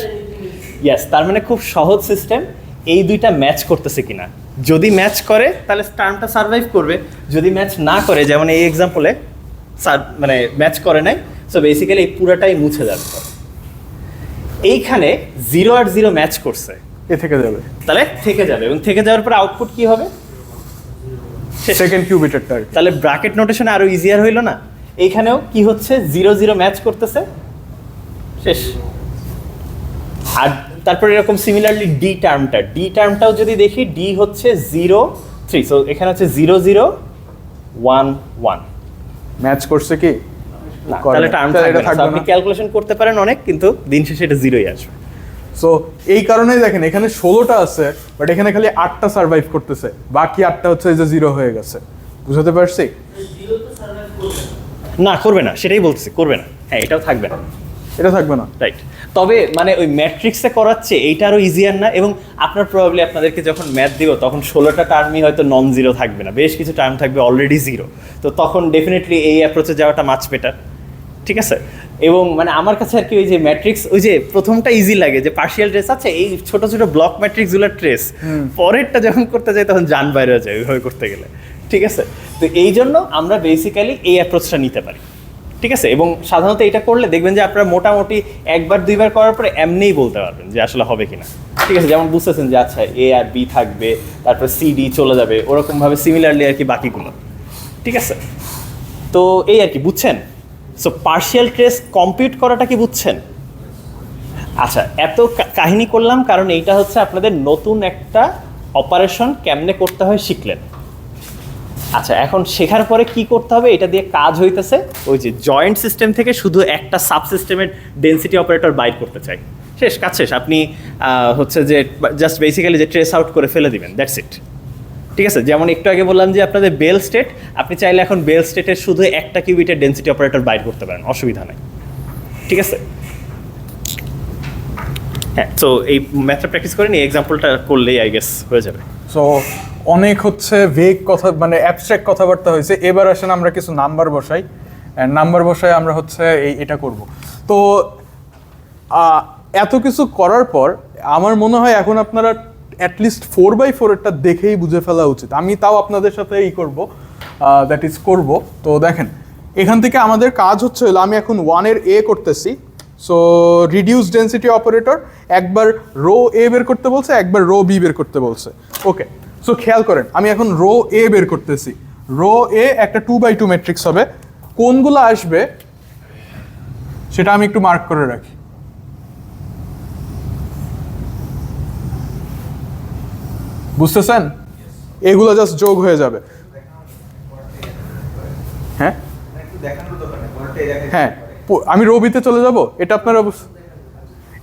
ইয়েস, তার মানে খুব সহজ সিস্টেম, এই দুইটা ম্যাচ করতেছে কিনা। যদি ম্যাচ করে তাহলে টার্মটা সার্ভাইভ করবে, যদি ম্যাচ না করে, যেমন এই এক্সাম্পলে মানে ম্যাচ করে নাই, সো বেসিক্যালি এই পুরাটাই মুছে যাবে। এইখানে 0 আর 0 ম্যাচ করছে, এ থেকে যাবে, তাহলে থেকে যাবে, এবং থেকে যাওয়ার পরে আউটপুট কি হবে? সেকেন্ড কিউবিটারটা আর কি। তাহলে ব্র্যাকেট নোটেশনে আরো ইজিয়ার হইলো না? এইখানেও কি হচ্ছে, 0 0 ম্যাচ করতেছে, শেষ। আর তারপরে এরকম সিমিলারলি ডি টার্মটাও যদি দেখি, ডি হচ্ছে 0 3, সো এখানে হচ্ছে 0 0 1 1। ম্যাচ করছে কি? না, করে তাহলে না। টার্ম তাহলে থাকবে এটা না। So থাকবে আপনি না। ক্যালকুলেশন করতে পারেন অনেক, কিন্তু দিন শেষে এটা 0ই আসবে। সো এই কারণেই দেখেন এখানে 16টা আছে, বাট এখানে খালি 8টা সার্ভাইভ করতেছে, বাকি 8টা হচ্ছে এই যে 0 হয়ে গেছে। বুঝতে পারছি? না, করবে না, সেটাই বলতেছি, করবে না। হ্যাঁ, এটাও থাকবে না, এটা থাকবে না। রাইট। তবে মানে ওই ম্যাট্রিক্সে করাচ্ছে এইটা আরও ইজিয়ার না? এবং আপনার প্রবাবলি আপনাদেরকে যখন ম্যাথ দিব তখন 16টা টার্মই হয়তো নন জিরো থাকবে না, বেশ কিছু টার্ম থাকবে অলরেডি 0। তো তখন ডেফিনেটলি এই অ্যাপ্রোচে যাওয়াটা মাচ বেটার, ঠিক আছে? এবং মানে আমার কাছে আর কি ওই যে ম্যাট্রিক্স, ওই যে প্রথমটা ইজি লাগে যে পার্শিয়াল ট্রেস আছে, এই ছোট ছোট ব্লক ম্যাট্রিক্সগুলোর ট্রেস, পরেরটা যখন করতে যাই তখন জান বাইরে হয়ে যায় ওইভাবে করতে গেলে, ঠিক আছে? তো এই জন্য আমরা বেসিক্যালি এই অ্যাপ্রোচটা নিতে পারি, ঠিক আছে? এবং সাধারণত এটা করলে দেখবেন যে আপনারা মোটামুটি একবার দুইবার করার পরে এমনিই বলতে পারবেন যে আসলে হবে কিনা, ঠিক আছে? যেমন বুঝতেছেন যে আচ্ছা এ আর বি থাকবে, তারপর সি ডি চলে যাবে, ওরকমভাবে সিমিলারলি আর কি বাকিগুলো, ঠিক আছে? তো এই আর কি, বুঝছেন? সো পার্শিয়াল ট্রেস কম্পিউট করাটা কি বুঝছেন? আচ্ছা, এত কাহিনী করলাম কারণ এইটা হচ্ছে আপনাদের নতুন একটা অপারেশন কেমনে করতে হয় শিখলেন। আচ্ছা, এখন শেখার পরে কি করতে হবে, এটা দিয়ে কাজ হইতেছে ওই যে জয়েন্ট সিস্টেম থেকে শুধু একটা সাবসিস্টেমের ডেনসিটি অপারেটর বাইর করতে চাই, শেষ, কাজ শেষ। আপনি হচ্ছে যে জাস্ট বেসিক্যালি যে ট্রেস আউট করে ফেলে দিবেন, দ্যাটস ইট, ঠিক আছে? যেমন একটু আগে বললাম যে আপনাদের বেল স্টেট, আপনি চাইলে এখন বেল স্টেটের শুধু একটা কিউবিটের ডেনসিটি অপারেটর বাইর করতে পারেন, অসুবিধা নাই, ঠিক আছে? হ্যাঁ, তো এই ম্যাথটা প্র্যাকটিস করে নিয়ে এক্সাম্পলটা করলেই আই গেস হয়ে যাবে। সো অনেক হচ্ছে ভেগ কথা, মানে অ্যাবস্ট্রাক্ট কথাবার্তা হয়েছে। এবার আসেন আমরা কিছু নাম্বার বসাই, নাম্বার বসাই আমরা হচ্ছে এটা করব। তো এত কিছু করার পর আমার মনে হয় এখন আপনারা অ্যাটলিস্ট 4x4 এরটা দেখেই বুঝে ফেলা উচিত। আমি তাও আপনাদের সাথে করব, দ্যাট ইজ করব। তো দেখেন এখান থেকে আমাদের কাজ হচ্ছে হলো, আমি এখন 1-এর এ করতেছি। সো রিডিউস ডেনসিটি অপারেটর একবার রো এ বের করতে বলছে, একবার রো বি বের করতে বলছে। ওকে, সো খেয়াল করেন আমি এখন রো এ বের করতেছি। রো এ একটা 2x2 ম্যাট্রিক্স হবে, কোনগুলো আসবে সেটা আমি একটু মার্ক করে রাখি। বুঝতেছেন? এগুলো জাস্ট যোগ হয়ে যাবে। হ্যাঁ হ্যাঁ, আমি রবিতে চলে যাব, এটা আপনারা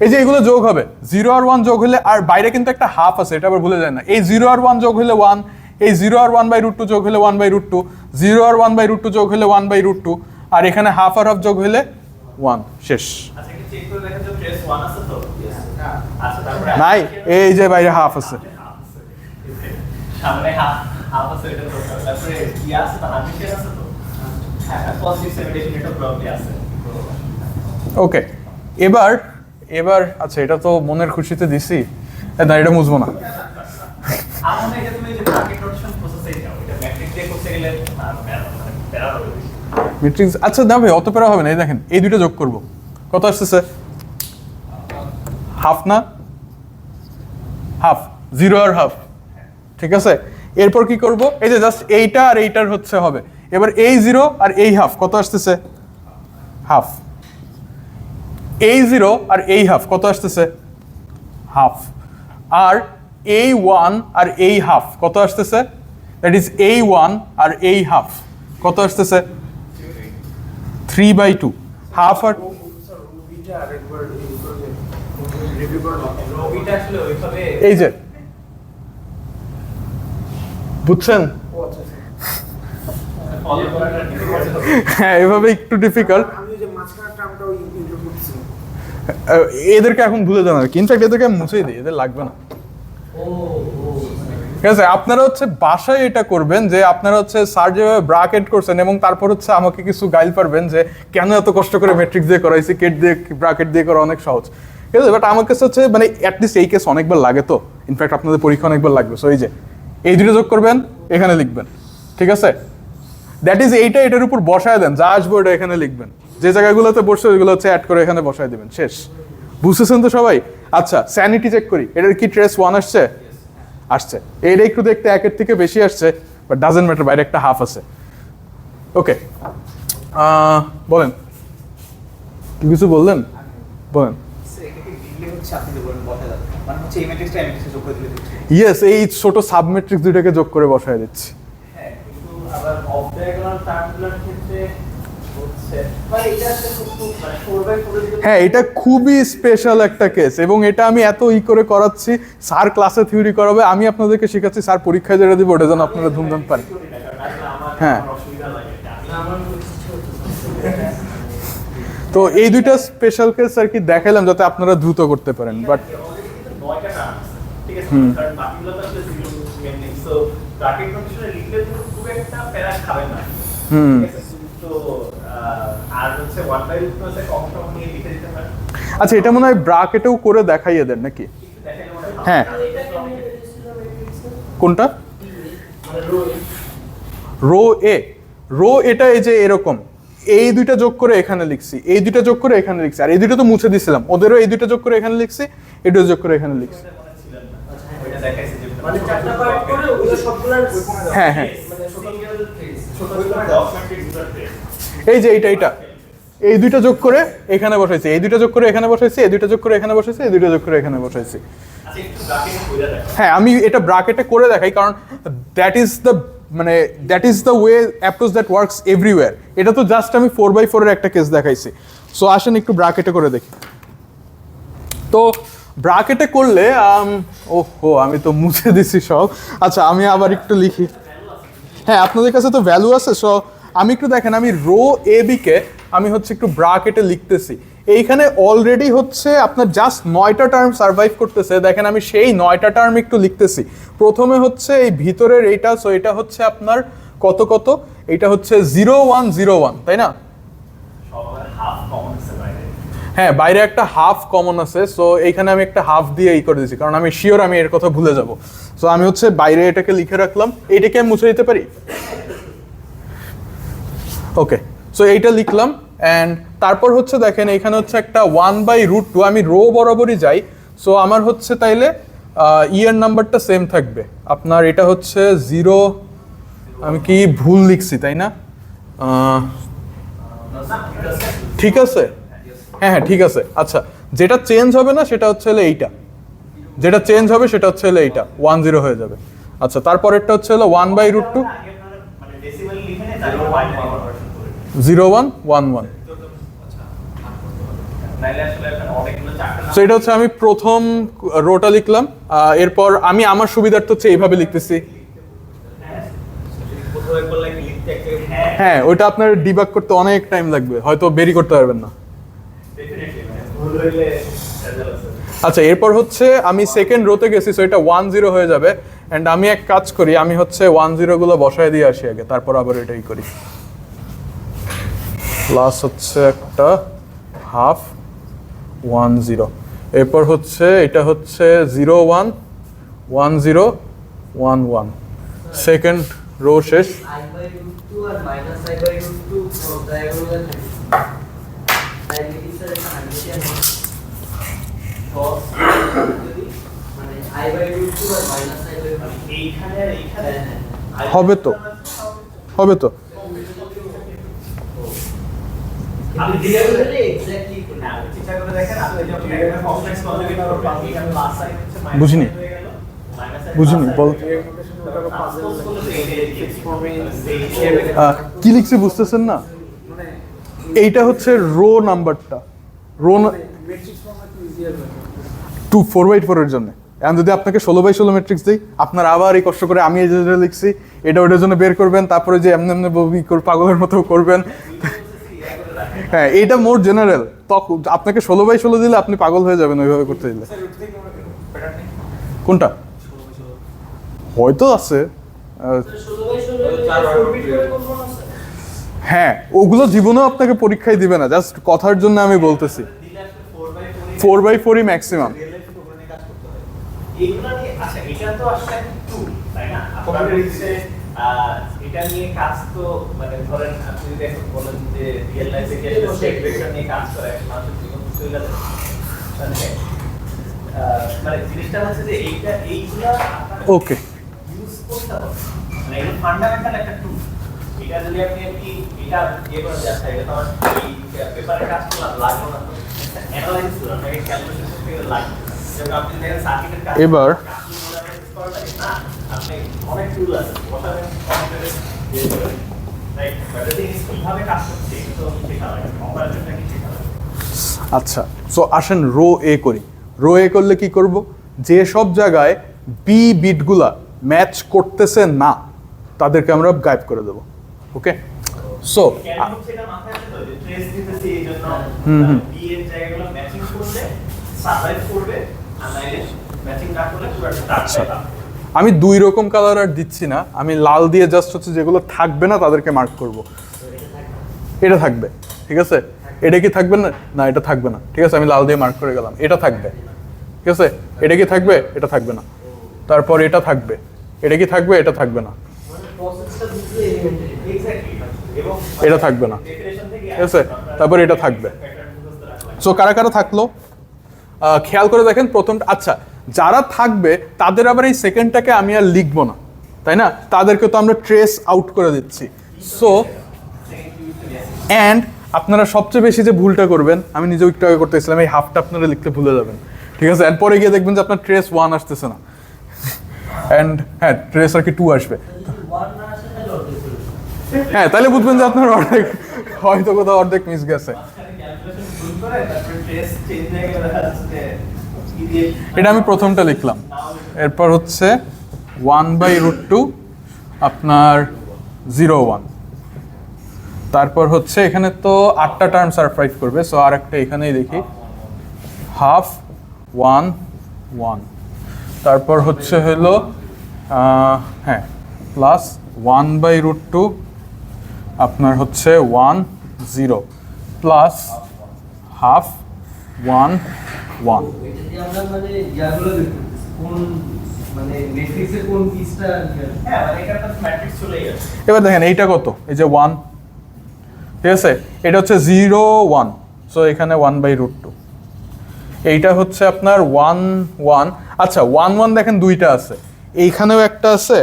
এই যে এগুলো যোগ হবে, 0 আর 1 যোগ হলে, আর বাইরে কিন্তু একটা হাফ আছে, এটা আবার ভুলে যায় না। এই 0 আর 1 যোগ হলে 1, এই 0 আর 1/√2 যোগ হলে 1/√2, 0 আর 1/√2 যোগ হলে 1/√2, আর এখানে হাফ আর হাফ যোগ হলে 1, শেষ। আচ্ছা, কি চেক করে দেখেন যে ট্রেস 1 আছে তো? আচ্ছা, তারপরে নাই, এই যে বাইরে হাফ আছে। সামনে হাফ আছে, এটা তো তারপরে কি আছে, তার আগে শেষ আছে তো? হ্যাঁ, পজিটিভ সেমি ডেফিনেটর প্রবলেম আছে। ওকে, এবার আচ্ছা, এটা তো মনের খুশিতে দিছি, না এটা মুছবো না। আমার মনে হয় তুমি যে ব্র্যাকেট রোটেশন প্রসেসে যাও, এটা ম্যাট্রিক্স দিয়ে করতে গেলে প্যারা হবে বেশি। ম্যাট্রিক্স, আচ্ছা না ভাই, অত প্যারা হবে না। এই দেখেন এই দুটো যোগ করব, কত আসতেছে? হাফ না? হাফ, 0 আর হাফ, ঠিক আছে? এরপর কি করব, এই যে জাস্ট এইটা আর এইটার হচ্ছে হবে। এবার এই 0 আর এই হাফ কত আসতেছে? হাফ। এই 0 আর এই হাফ কত আসতেছে? হাফ। আর এই 1 আর এই হাফ কত আসতেছে? দ্যাট ইজ এই 1 আর এই হাফ কত আসতেছে? 3/2। হাফ আর রবিটা আসলে ওইভাবে এই যে, বুঝছেন? ফলো করাটা ডিফিকাল্ট হবে। হ্যাঁ, এভাবে একটু ডিফিকাল্ট। আমি যে মাঝখানের টার্মটাও ইনক্লুড করতেছি। এদেরকে এখন ভুলে যান আর কি, ইনফ্যাক্ট এদেরকে আমি মুছেই দিই, এদের লাগবে না। ঠিক আছে, আপনারা হচ্ছে বাসায় এটা করবেন যে আপনারা হচ্ছে স্যার যেভাবে ব্রাকেট করছেন, এবং তারপর হচ্ছে আমাকে কিছু গাইল পারবেন যে কেন এত কষ্ট করে ম্যাট্রিক্স দিয়ে করাইছি, কেট দিয়ে ব্রাকেট দিয়ে করা অনেক সহজ। ঠিক আছে, বাট আমার কাছে হচ্ছে মানে অ্যাটলিস্ট এই কেস অনেকবার লাগে, তো ইনফ্যাক্ট আপনাদের পরীক্ষা অনেকবার লাগবে। সো এই যে এই দুটো যোগ করবেন, এখানে লিখবেন, ঠিক আছে? দ্যাট ইজ এইটা এটার উপর বসায় দেন, যা আসবো এটা এখানে লিখবেন। যে জায়গাগুলোতে বসছে ওইগুলো হচ্ছে অ্যাড করে এখানে বসায় দিবেন, শেষ। বুঝতেছেন তো সবাই? আচ্ছা, স্যানিটি চেক করি, এটার কি ট্রেস 1 আসছে? আসছে। এটা একটু দেখতে 1-এর থেকে বেশি আসছে, বাট ডাজেন্ট ম্যাটার, বাইরে একটা হাফ আছে। ওকে, বলেন, কি কিছু বললেন? বলেন। ইয়েস, এই ছোট সাবমেট্রিক্স দুইটাকে যোগ করে বসায় দিচ্ছি। হ্যাঁ, কিন্তু আবার অফ ডায়াগোনাল টার্মগুলোর ক্ষেত্রে হচ্ছে মানে এটা আসলে খুব মানে 4x4 এর দিকে হ্যাঁ, এটা খুবই স্পেশাল একটা কেস, এবং এটা আমি এত করে করাচ্ছি, স্যার ক্লাসে থিওরি করাবে, আমি আপনাদেরকে শেখাচ্ছি, স্যার পরীক্ষায় যেটা দিব ওটা যেন আপনারা ধুমধাম পারেন। হ্যাঁ। অসুবিধা লাগে তো এই দুইটা স্পেশাল কেস আর কি দেখাইলাম যাতে আপনারা দ্রুত করতে পারেন, বাট 9টা টার্ম ঠিক আছে, কারণ বাকিগুলো তো আসলে জিরো মেইনলি, সো ব্র্যাকেট নোটেশনে লিখলে তো খুব একটা প্যারা খাবে না। ঠিক আছে, তো আর হচ্ছে 1/√2 আছে কম সম নিয়ে লিখে দিতে পারেন। আচ্ছা, এটা মনে হয় ব্রাকেটেও করে দেখাইয়ে দেন নাকি? দেখেন মনে হয় হ্যাঁ, কোনটা? রো এ, রো এটা এই যে এরকম, এই দুইটা যোগ করে এখানে লিখছি, এই দুইটা যোগ করে এখানে লিখছি, আর এই দুইটা তো মুছে দিছিলাম, ওদেরও এই দুইটা যোগ করে এখানে লিখছি, এটাও যোগ করে এখানে লিখছি। মনে ছিলেন না, ওইটা দেখাইছে যে মানে 4টা পার্ট করে ওগুলো সবগুলোর ওই কোণে দাও। হ্যাঁ হ্যাঁ, মানে সিঙ্গেল ফেজ ছোট ছোট ডকুমেন্টের ভিতরে এই যে এইটা এই দুইটা যোগ করে এখানে বসাইছি, এই দুইটা যোগ করে এখানে বসাইছি, এই দুইটা যোগ করে এখানে বসাইছি, এই দুইটা যোগ করে এখানে বসাইছি। আচ্ছা, একটু ব্র্যাকেটে কইরা দেখো। হ্যাঁ, আমি এটা ব্রাকেটে করে দেখাই, কারণ that is the way approach that works everywhere. এটা তো জাস্ট আমি 4x4 এর একটা কেস দেখাইছি। সো আসেন একটু ব্রাকেটে করে দেখি। তো ব্রাকেটে করলে ওহো, আমি তো মুছে দিছি সব। আচ্ছা, আমি আবার একটু লিখি। হ্যাঁ, আপনাদের কাছে তো ভ্যালু আছে, সো আমি একটু দেখেন, আমি রো এ বি কে আমি হচ্ছে একটু ব্রাকেটে লিখতেছি। এইখানে অলরেডি হচ্ছে আপনার জাস্ট 9টা টার্ম সার্ভাইভ করতেছে। দেখেন আমি সেই 9টা টার্ম একটু লিখতেছি। প্রথমে হচ্ছে এই ভিতরের এইটা, সো এটা হচ্ছে আপনার কত কত, এটা হচ্ছে 0101, তাই না? সব আবার হাফ কমন আছে বাইরে। হ্যাঁ, বাইরে একটা হাফ কমন আছে, সো এইখানে আমি একটা হাফ দিয়ে করে দিয়েছি, কারণ আমি শিওর আমি এর কথা ভুলে যাব। সো আমি হচ্ছে বাইরে এটাকে লিখে রাখলাম, এইটাকে আমি মুছে দিতে পারি। ওকে, সো এইটা লিখলাম, অ্যান্ড তারপর হচ্ছে দেখেন এখানে হচ্ছে একটা 1/√2, আমি রো বরাবরই যাই। সো আমার হচ্ছে তাইলে এর নাম্বারটা সেম থাকবে আপনার, এটা হচ্ছে 0, আমি কি ভুল লিখছি তাই না? ঠিক আছে, হ্যাঁ হ্যাঁ ঠিক আছে। আচ্ছা, যেটা চেঞ্জ হবে না সেটা হচ্ছে হলো এইটা, যেটা চেঞ্জ হবে সেটা হচ্ছে হলো এইটা, 10 হয়ে যাবে। আচ্ছা, তারপরেরটা হচ্ছে হলো 1/√2 আগে আপনারা মানে ডেসিমাল লিখে নেন, তারপর বাইনারি কনভার্সন করে 0111। নাইলে আসলে একটা অনেকগুলো চারটা সো এটা হচ্ছে আমি প্রথম রোটা লিখলাম, এরপর আমি আমার সুবিধার্থে হচ্ছে এইভাবে লিখতেছি। কোথাও একবার লাইক লিখতে একটা হ্যাঁ হ্যাঁ, ওইটা আপনার ডিবাগ করতে অনেক টাইম লাগবে, হয়তো বেরি করতে পারবেন না। ডেফিনেটলি ভুল হইলে রেজাল্ট আছে। আচ্ছা, এরপর হচ্ছে আমি সেকেন্ড রোতে গেছি, সো এটা 10 হয়ে যাবে। অ্যান্ড আমি এক কাজ করি, আমি হচ্ছে 10 গুলো বসায় দিয়ে আসি আগে, তারপর আবার এটাই করি। প্লাস হচ্ছে একটা হাফ 10, এরপর হচ্ছে এটা হচ্ছে 011011, সেকেন্ড রো শেষ। I/√2 আর -I/√2 diagonal তাইলে কি স্যার এটা 100 মানে I/√2 আর -I/√2 এইখানে আর এইখানে হবে তো, হবে তো। আপনি diagonally exactly না চিন্তা করে দেখেন, আপনি যখন একটা কমপ্লেক্স কনজুগেট করবেন এখানে প্লাস সাইন হচ্ছে মাইনাস বুঝিনি। হয়ে গেল, মাইনাস বুঝিনি, বল। ট্রান্সপোজ করলে তো এইটাই কি লিখছি বুঝতেছেন না? মানে এইটা হচ্ছে রো নাম্বারটা, রো মেট্রিক্স ফর্মে একটু ইজিয়ার হয় 4/4 এর জন্য। এখন যদি আপনাকে 16/16 ম্যাট্রিক্স দিই, আপনার আবার এই কষ্ট করে আমি এই যেটা লিখছি এটা ওটার জন্য বের করবেন, তারপরে যে এমনি এমনি পাগলের মতো করবেন। হ্যাঁ, এইটা মোর জেনারেল, তখন আপনাকে 16/16 দিলে আপনি পাগল হয়ে যাবেন ওইভাবে করতে দিলে। কোনটা হয়তো আছে, 16/16 হ্যাঁ ওগুলো জীবনেও আপনাকে পরীক্ষায় দিবে না, জাস্ট কথার জন্য আমি বলতেছি। দিলে আসলে 4/4ই ম্যাক্সিমাম। রিয়েল লাইফে প্রোগ্রামিং কাজ করতে হয়। এইগুলা নিয়ে আচ্ছা, এটা তো আসলে টুল তাই না? আপনাদের হচ্ছে এটা নিয়ে কাজ তো মানে ধরেন আপনি যদি এখন বলেন যে রিয়েল লাইফে কি আসলে স্টেট ভেক্টর নিয়ে কাজ করে একটা মানুষের জীবন চলে যাবে মানে জিনিসটা হচ্ছে যে এইগুলা ওকে ইউজ করতে হবে মানে এটা ফান্ডামেন্টাল একটা টুল এটা যদি আপনি এটা করে যাচ্ছেন এটা তো আমার এই পেপারে কাজ করলাম লাগলো না তো অ্যানালাইসিস করলাম না এই ক্যালকুলেশন করতে লাগবে যেমন আপনি দেখেন সার্কিটের কাজ এবার না আপনি অনেক টুল আছে বসাবেন কম্পিউটারে right but the thing is কিভাবে কাজ করছে এটা তো শেখা লাগে কম্পারেটরটা কি শেখা লাগে আচ্ছা সো আসেন রো এ করি রো এ করলে কি করব যে সব জায়গায় বি বিটগুলা ম্যাচ করতেছে না তাদেরকে আমরা গায়েব করে দেব ওকে সো কেন হচ্ছে এটা মাথায় রাখতে হবে ট্রেস দিতেছি এই জন্য বি এর জায়গাগুলো ম্যাচিং করলে সারভাইভ করবে আর নাইলে ম্যাচিং না করলে পুরো আচ্ছা আমি দুই রকম কালার আর দিচ্ছি না আমি লাল দিয়ে জাস্ট হচ্ছে যেগুলো থাকবে না তাদেরকে মার্ক করব এটা থাকবে ঠিক আছে এটা কি থাকবে না না এটা থাকবে না ঠিক আছে আমি লাল দিয়ে মার্ক করে গেলাম এটা থাকবে ঠিক আছে এটা কি থাকবে এটা থাকবে না তারপর এটা থাকবে এটা কি থাকবে এটা থাকবে না মানে প্রসেসটা বুঝলে এলিমেন্টারি এক্স্যাক্টলি এবং এটা থাকবে না ডেফিনেশন থেকে ঠিক আছে তারপর এটা থাকবে সো কারা কারা থাকলো খেয়াল করে দেখেন প্রথমটা আচ্ছা যারা থাকবে তাদের আবার এই সেকেন্ডটাকে আমি আর লিখবো না তাই না তাদেরকে তো আমরা ট্রেস আউট করে দিচ্ছি সো অ্যান্ড আপনারা সবচেয়ে বেশি যে ভুলটা করবেন আমি নিজেও একটু আগে করতেছিলাম এই হাফটা আপনারা লিখতে ভুলে যাবেন ঠিক আছে এন্ড পরে গিয়ে দেখবেন যে আপনার ট্রেস 1 আসতেছে না অ্যান্ড হ্যাঁ ট্রেস আর কি 2 আসবে ওয়ান না আসে তাহলে অর্ধেক চলে হ্যাঁ তাহলে বুঝবেন যে আপনার অর্ধেক হয়তো কোথাও অর্ধেক মিস গেছে ক্যালকুলেশন ভুল করে তারপর ট্রেস চেঞ্জ হয়ে গেলে দেখা যাচ্ছে কি দিয়ে এটা আমি প্রথমটা লিখলাম এরপর হচ্ছে 1/√2 আপনার 0 1 তারপর হচ্ছে এখানে তো 8টা টার্ম সারভাইভ করবে সো আর একটা এখানেই দেখি হাফ 1 1 তারপর হচ্ছে হলো হ্যাঁ প্লাস 1/√2 আপনার হচ্ছে 1 0 প্লাস হাফ 1 1 এটা দিয়ে আমরা মানে ইয়াগুলো বের করতেছি কোন মানে ম্যাট্রিক্সের কোন পিসটা হ্যাঁ মানে এটা একটা ম্যাট্রিক্স চলে গেছে এবার দেখেন এইটা কত এই যে 1 ঠিক আছে এটা হচ্ছে 0 1 সো এখানে 1/√2 এইটা হচ্ছে আপনার 1 1 আচ্ছা 1 1 দেখেন দুইটা আছে এইখানেও একটা আছে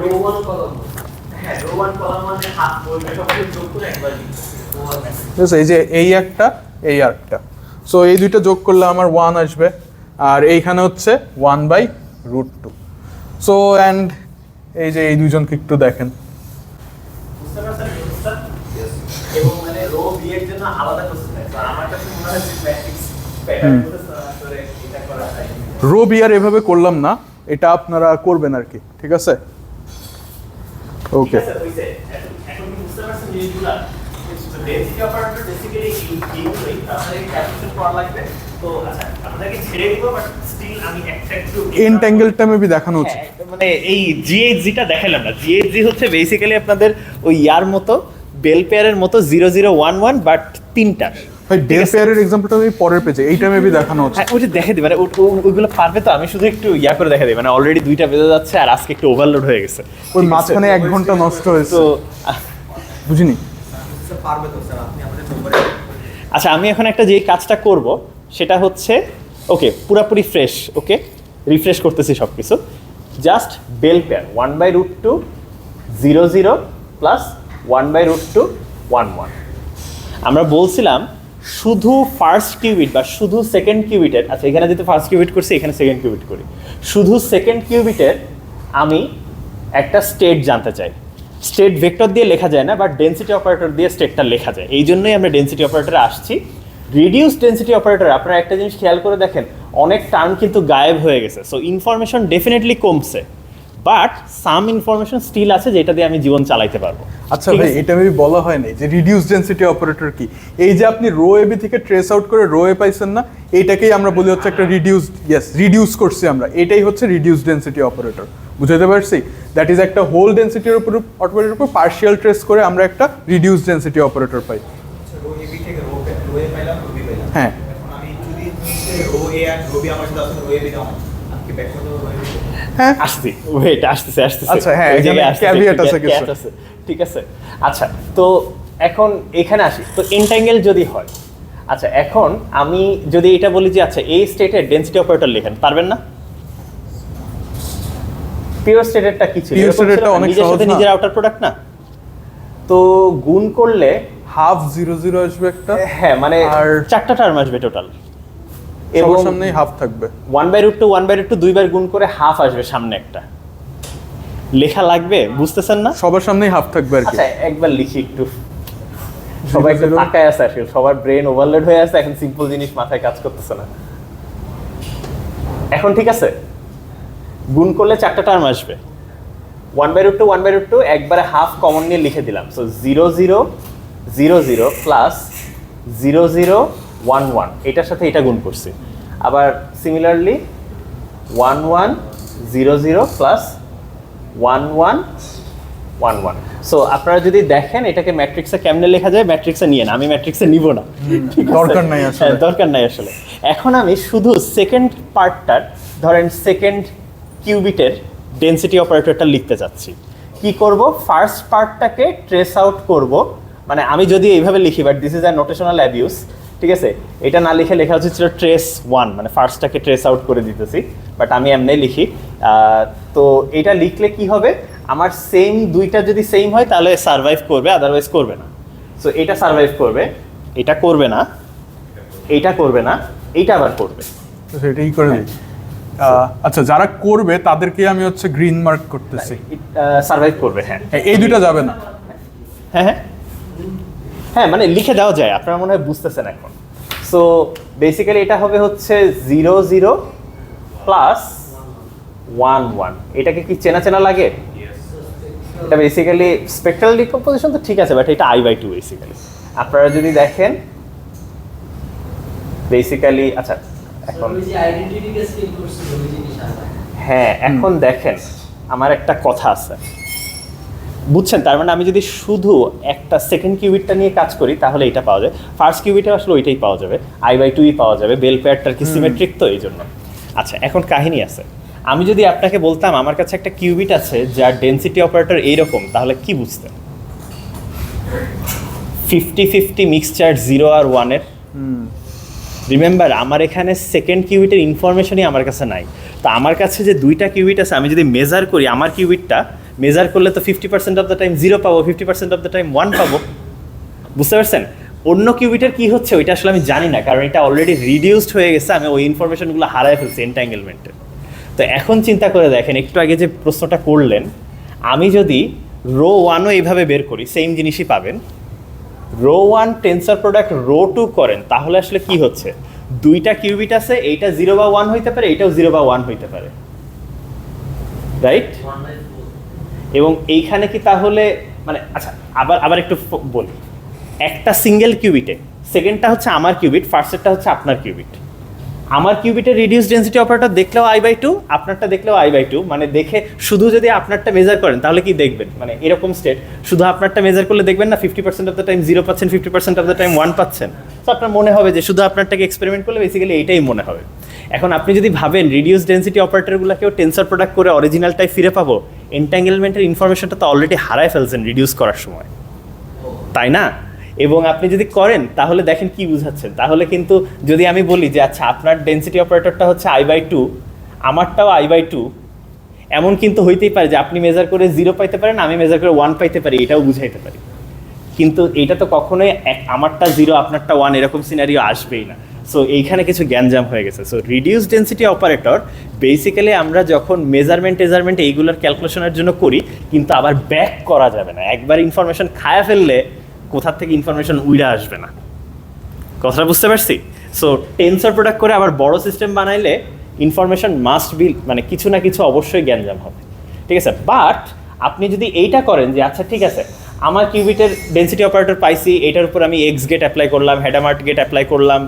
রো ওয়ান কলম হ্যাঁ রো 1 কলাম মানে হাফ বলবে সবকিছু যোগ করে একবার লিখতে ঠিক আছে এই যে এই একটা এই একটা সো এই দুইটা যোগ করলে আমার 1 আসবে আর এইখানে হচ্ছে 1/√2 সো অ্যান্ড এই যে এই দুইজনকে একটু দেখেন বুঝতে পারছেন বুঝতে এবং মানে রো বি এর জন্য আলাদা কোশ্চেন আছে আর আমার কাছে মনে হয় যে ম্যাট্রিক্স প্যাটার্ন করে এটা করা যায় রো বি আর এভাবে করলাম না এটা আপনারা করবেন আর কি ঠিক আছে ওকে ঠিক আছে হইছে এখন কি বুঝতে পারছেন যে এইগুলা ডেনসিটি অপারেটর বেসিক্যালি এইগুলোই আপনাদের ক্যালকুলেশন করা লাগবে তো আচ্ছা আপনাদেরকে ছেড়ে দিব বাট স্টিল আমি একটু এন্ট্যাঙ্গেলটা মেবি দেখানো উচিত মানে এই জিএইচজিটা দেখালাম না জিএইচজি হচ্ছে বেসিক্যালি আপনাদের ওই ইয়ার মতো বেল পেয়ারের মতো 0011 বাট তিনটার ভাই ডেল পেয়ারের এক্সাম্পলটা আমি পরের পেজে এইটা মেবি দেখানো উচিত হ্যাঁ ওইটা দেখে দিই মানে ওইগুলো পারবে তো আমি শুধু একটু ইয়া করে দেখে দিই মানে অলরেডি 2টা বেজে যাচ্ছে আর আজকে একটু ওভারলোড হয়ে গেছে ওই মাঝখানে 1 ঘন্টা নষ্ট হয়েছে তো বুঝিনি পারবে তো স্যার আপনি আমাদের উপরে আচ্ছা আমি এখন একটা যে কাজটা করব সেটা হচ্ছে ওকে পুরাপুরি ফ্রেশ ওকে রিফ্রেশ করতেছি সব কিছু জাস্ট বেল পেয়ার 1/√2 0 0 প্লাস 1/√2 1 1 আমরা বলছিলাম শুধু ফার্স্ট কিউবিট বা শুধু সেকেন্ড কিউবিটের আচ্ছা এখানে যেহেতু ফার্স্ট কিউবিট করছি এখানে সেকেন্ড কিউবিট করি শুধু সেকেন্ড কিউবিটের আমি একটা স্টেট জানতে চাই স্টেট ভেক্টর দিয়ে লেখা যায় না বাট ডেনসিটি অপারেটর দিয়ে স্টেটটা লেখা যায় এই জন্যই আমরা ডেনসিটি অপারেটরে আসছি রিডিউস ডেনসিটি অপারেটর আপনারা একটা জিনিস খেয়াল করে দেখেন অনেক টার্ম কিন্তু গায়েব হয়ে গেছে সো ইনফরমেশন ডেফিনেটলি কমছে বাট সাম ইনফরমেশন স্টিল আছে যেটা দিয়ে আমি জীবন চালাইতে পারবো আচ্ছা ভাই এটা মেবি বলা হয় নাই যে রিডিউস ডেনসিটি অপারেটর কি এই যে আপনি রো এবি থেকে ট্রেস আউট করে রো এ পাইছেন না এইটাকেই আমরা বলি হচ্ছে একটা রিডিউস করছি আমরা এটাই হচ্ছে রিডিউস ডেনসিটি অপারেটর বুঝাতে পারছি দ্যাট ইজ একটা হোল ডেনসিটির উপর অপারেটরের উপর পার্শিয়াল ট্রেস করে আমরা একটা reduce density operator rho A এ বি থেকে রো এ পাইলাম রো বি পাইলাম হ্যাঁ এখন আমি যদি রো এ আর রো বি আমার সাথে আছে রো এ বি দাও হ্যাঁ আসছি, ওয়েট আসতেছে। আচ্ছা, হ্যাঁ, ওই জায়গায় এখানে আসতেছে, caveat একটু আছে কিছু। catch আছে, ঠিক আছে। আচ্ছা, তো এখন এখানে আসি, তো এন্টাঙ্গেল যদি হয়, আচ্ছা এখন আমি যদি এটা বলি যে আচ্ছা এই স্টেটের ডেনসিটি অপারেটর লেখেন, পারবেন না? পিওর স্টেটেরটা কি ছিল? Pure এরকম ছিল stated-টা না? অনেক নিজের সহজ সাথে না? নিজের আউটার প্রোডাক্ট না, তো গুণ করলে হাফ 0 0 আসবে একটা, হ্যাঁ মানে আর 4টা টার্ম আসবে টোটাল, এবং এবং সামনেই হাফ থাকবে। 1/√2 দুইবার গুণ করে হাফ আসবে সামনে একটা। লেখা লাগবে, বুঝতেছেন না? সবার সামনেই হাফ থাকবে আর কি। আচ্ছা একবার লিখি একটু, সবাই একটু 0 তাকায় আছে আসলে, সবার ব্রেন ওভারলোড হয়ে আছে, এখন সিম্পল জিনিস মাথায় কাজ করতেছে না। এখন ঠিক আছে, গুণ করলে 4টা টার্ম আসবে, 1/√2 একবারে হাফ কমন নিয়ে লিখে দিলাম। সো 0 0 0 0 প্লাস 0 0 1 1, এটার সাথে এটা গুণ করছি। আবার সিমিলারলি 1 1 0 0 প্লাস 1 1 1 1। সো আপনারা যদি দেখেন এটাকে ম্যাট্রিক্সে কেমনে লেখা যায়, ম্যাট্রিক্সে নিয়ে না, আমি ম্যাট্রিক্সে নিব না, ঠিক আছে? দরকার নাই আসলে। হ্যাঁ, দরকার নাই আসলে। এখন আমি শুধু সেকেন্ড পার্টটার, ধরেন সেকেন্ড কিউবিটের ডেনসিটি অপারেটরটা লিখতে চাচ্ছি। কি করব? ফার্স্ট পার্টটাকে ট্রেস আউট করব, মানে আমি যদি এইভাবে লিখি, but this is a notational abuse, ঠিক আছে? এটা না লিখে লেখা হচ্ছে ট্রেস 1, মানে ফার্স্টটাকে ট্রেস আউট করে দিতেছি, বাট আমি এমনি লিখি। তো এটা লিখলে কি হবে, আমার সেম দুইটা যদি সেম হয় তাহলে সারভাইভ করবে, আদারওয়াইজ করবে না। সো এটা সারভাইভ করবে, এটা করবে না, এইটা করবে না, এইটা আবার করবে। তো সেটাই করে দিই। আচ্ছা, যারা করবে তাদেরকে আমি হচ্ছে গ্রিন মার্ক করতেছি। সারভাইভ করবে, হ্যাঁ এই দুইটা যাবে না। হ্যাঁ হ্যাঁ হ্যাঁ, মানে লিখে দেওয়া যায়, আপনারা মনে হয় বুঝতেছেন এখন। সো বেসিক্যালি এটা হবে হচ্ছে 0 0 প্লাস 1 1। এটাকে কি চেনা চেনা লাগে? এটা বেসিক্যালি স্পেকট্রাল ডিকম্পোজিশন তো ঠিক আছে, বাট এটা I/2 বেসিক্যালি। আপনারা যদি দেখেন বেসিক্যালি, আচ্ছা এখন ওই যে আইডেন্টিটিকে স্কেল করছিল ওই জিনিস আলাদা। হ্যাঁ, এখন দেখেন আমার একটা কথা আছে, বুঝছেন? তার মানে আমি যদি শুধু একটা সেকেন্ড কিউবিটটা নিয়ে কাজ করি তাহলে এটা পাওয়া যায়, ফার্স্ট কিউবিটে আসলে ওইটাই পাওয়া যাবে, I/2 পাওয়া যাবে, বেল পেয়ারটার কি সিমেট্রিক তো এই জন্য। আচ্ছা এখন কাহিনী আছে, আমি যদি আপনাকে বলতাম আমার কাছে একটা কিউবিট আছে যার ডেনসিটি অপারেটর এইরকম, তাহলে কি বুঝতেন? 50-50 মিক্সচার 0 আর 1 এর। রিমেম্বার আমার এখানে সেকেন্ড কিউবিটের ইনফরমেশনই আমার কাছে নাই, তো আমার কাছে যে দুইটা কিউবিট আছে, আমি যদি মেজার করি আমার কিউবিটটা, মেজার করলে তো 50% অফ দ্য টাইম 0 পাবো, 50% অফ দ্য টাইম 1 পাবো, বুঝতে পারছেন? অন্য কিউবিটের কি হচ্ছে ওইটা আসলে আমি জানি না, কারণ এটা অলরেডি রিডিউসড হয়ে গেছে, আমি ওই ইনফরমেশনগুলো হারায় ফেলছি এন্টাঙ্গেলমেন্টে। তো এখন চিন্তা করে দেখেন, একটু আগে যে প্রশ্নটা করলেন, আমি যদি রো 1ও এইভাবে বের করি, সেম জিনিসই পাবেন। রো 1 টেন্সর প্রোডাক্ট রো 2 করেন, তাহলে আসলে কি হচ্ছে, দুইটা কিউবিট আছে, এইটা 0 বা 1 হইতে পারে, এইটাও 0 বা 1 হইতে পারে, রাইট? এবং এইখানে কি তাহলে মানে, আচ্ছা আবার একটু বলি, একটা সিঙ্গেল কিউবিটে সেকেন্ডটা হচ্ছে আমার কিউবিট, ফার্স্টেরটা হচ্ছে আপনার কিউবিট। আমার কিউবিটের রিডিউস ডেনসিটি অপারেটর দেখলেও I/2, আপনারটা দেখলেও I/2, মানে দেখে শুধু যদি আপনারটা মেজার করেন তাহলে কি দেখবেন, মানে এরকম স্টেট, শুধু আপনারটা মেজার করলে দেখবেন না 50% অফ দ্য টাইম 0 পাচ্ছেন, 50% অফ দ্য টাইম 1 পাচ্ছেন। তো আপনার মনে হবে যে শুধু আপনারটাকে এক্সপেরিমেন্ট করলে বেসিক্যালি এইটাই মনে হবে। এখন আপনি যদি ভাবেন রিডিউস ডেনসিটি অপারেটরগুলোকেও টেন্সর প্রোডাক্ট করে অরিজিনালটাই ফিরে পাবো, এন্টাঙ্গেলমেন্টের ইনফরমেশনটা তো অলরেডি হারায় ফেলছেন রিডিউস করার সময়, তাই না? এবং আপনি যদি করেন তাহলে দেখেন কি বুঝাচ্ছেন, তাহলে কিন্তু যদি আমি বলি যে আচ্ছা আপনার ডেনসিটি অপারেটরটা হচ্ছে I/2, আমারটাও I/2, এমন কিন্তু হইতেই পারে যে আপনি মেজার করে 0 পাইতে পারেন, আমি মেজার করে 1 পাইতে পারি, এটাও বুঝাইতে পারি। কিন্তু এইটা তো কখনোই আমারটা 0 আপনারটা 1 এরকম সিনারিও আসবেই না। সো এইখানে কিছু গ্যাঞ্জাম হয়ে গেছে। So reduce density operator basically আমরা যখন মেজারমেন্ট এইগুলোর ক্যালকুলেশনের জন্য করি, কিন্তু আবার ব্যাক করা যাবে না, একবার ইনফরমেশন খায়া ফেললে কোথার থেকে ইনফরমেশন উইড়া আসবে না। কথাটা বুঝতে পারছি? সো টেন্সর প্রোডাক্ট করে আবার বড় সিস্টেম বানাইলে ইনফরমেশন মাস্ট বি, মানে কিছু না কিছু অবশ্যই গ্যাঞ্জাম হবে, ঠিক আছে? বাট আপনি যদি এইটা করেন যে আচ্ছা ঠিক আছে, আমার কিউবিটের ডেনসিটি অপারেটর পাইছি, এটার উপর আমি এক্স গেট অ্যাপ্লাই করলাম, হেডামার্ট গেট অ্যাপ্লাই করলাম।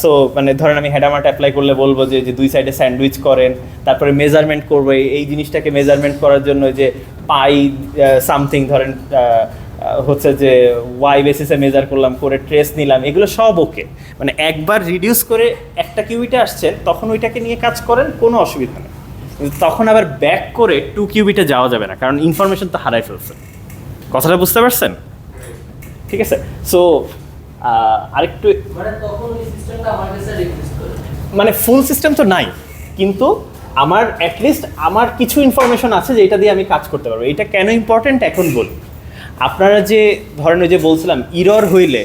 সো মানে ধরেন আমি হেডামার্ট অ্যাপ্লাই করলে বলবো যে দুই সাইডে স্যান্ডউইচ করেন, তারপরে মেজারমেন্ট করবো, এই জিনিসটাকে মেজারমেন্ট করার জন্য যে পাই সামথিং ধরেন হচ্ছে যে ওয়াই বেসিসে মেজার করলাম, করে ট্রেস নিলাম, এগুলো সব ওকে। মানে একবার রিডিউস করে একটা কিউবিটে আসছেন, তখন ওইটাকে নিয়ে কাজ করেন, কোনো অসুবিধা নেই। কিন্তু তখন আবার ব্যাক করে 2 কিউবিটে যাওয়া যাবে না, কারণ ইনফরমেশন তো হারাই ফেলছেন। কথাটা বুঝতে পারছেন? ঠিক আছে। সো আরেকটু মানে তখন এই সিস্টেমটা আমার কাছে রিকোয়েস্ট করে। মানে ফুল সিস্টেম তো নাই, কিন্তু আমার অ্যাটলিস্ট আমার কিছু ইনফরমেশন আছে যেটা দিয়ে আমি কাজ করতে পারবো। এটা কেন ইম্পর্ট্যান্ট এখন বলি। আপনারা যে ধরেন ওই যে বলছিলাম ইরর হইলে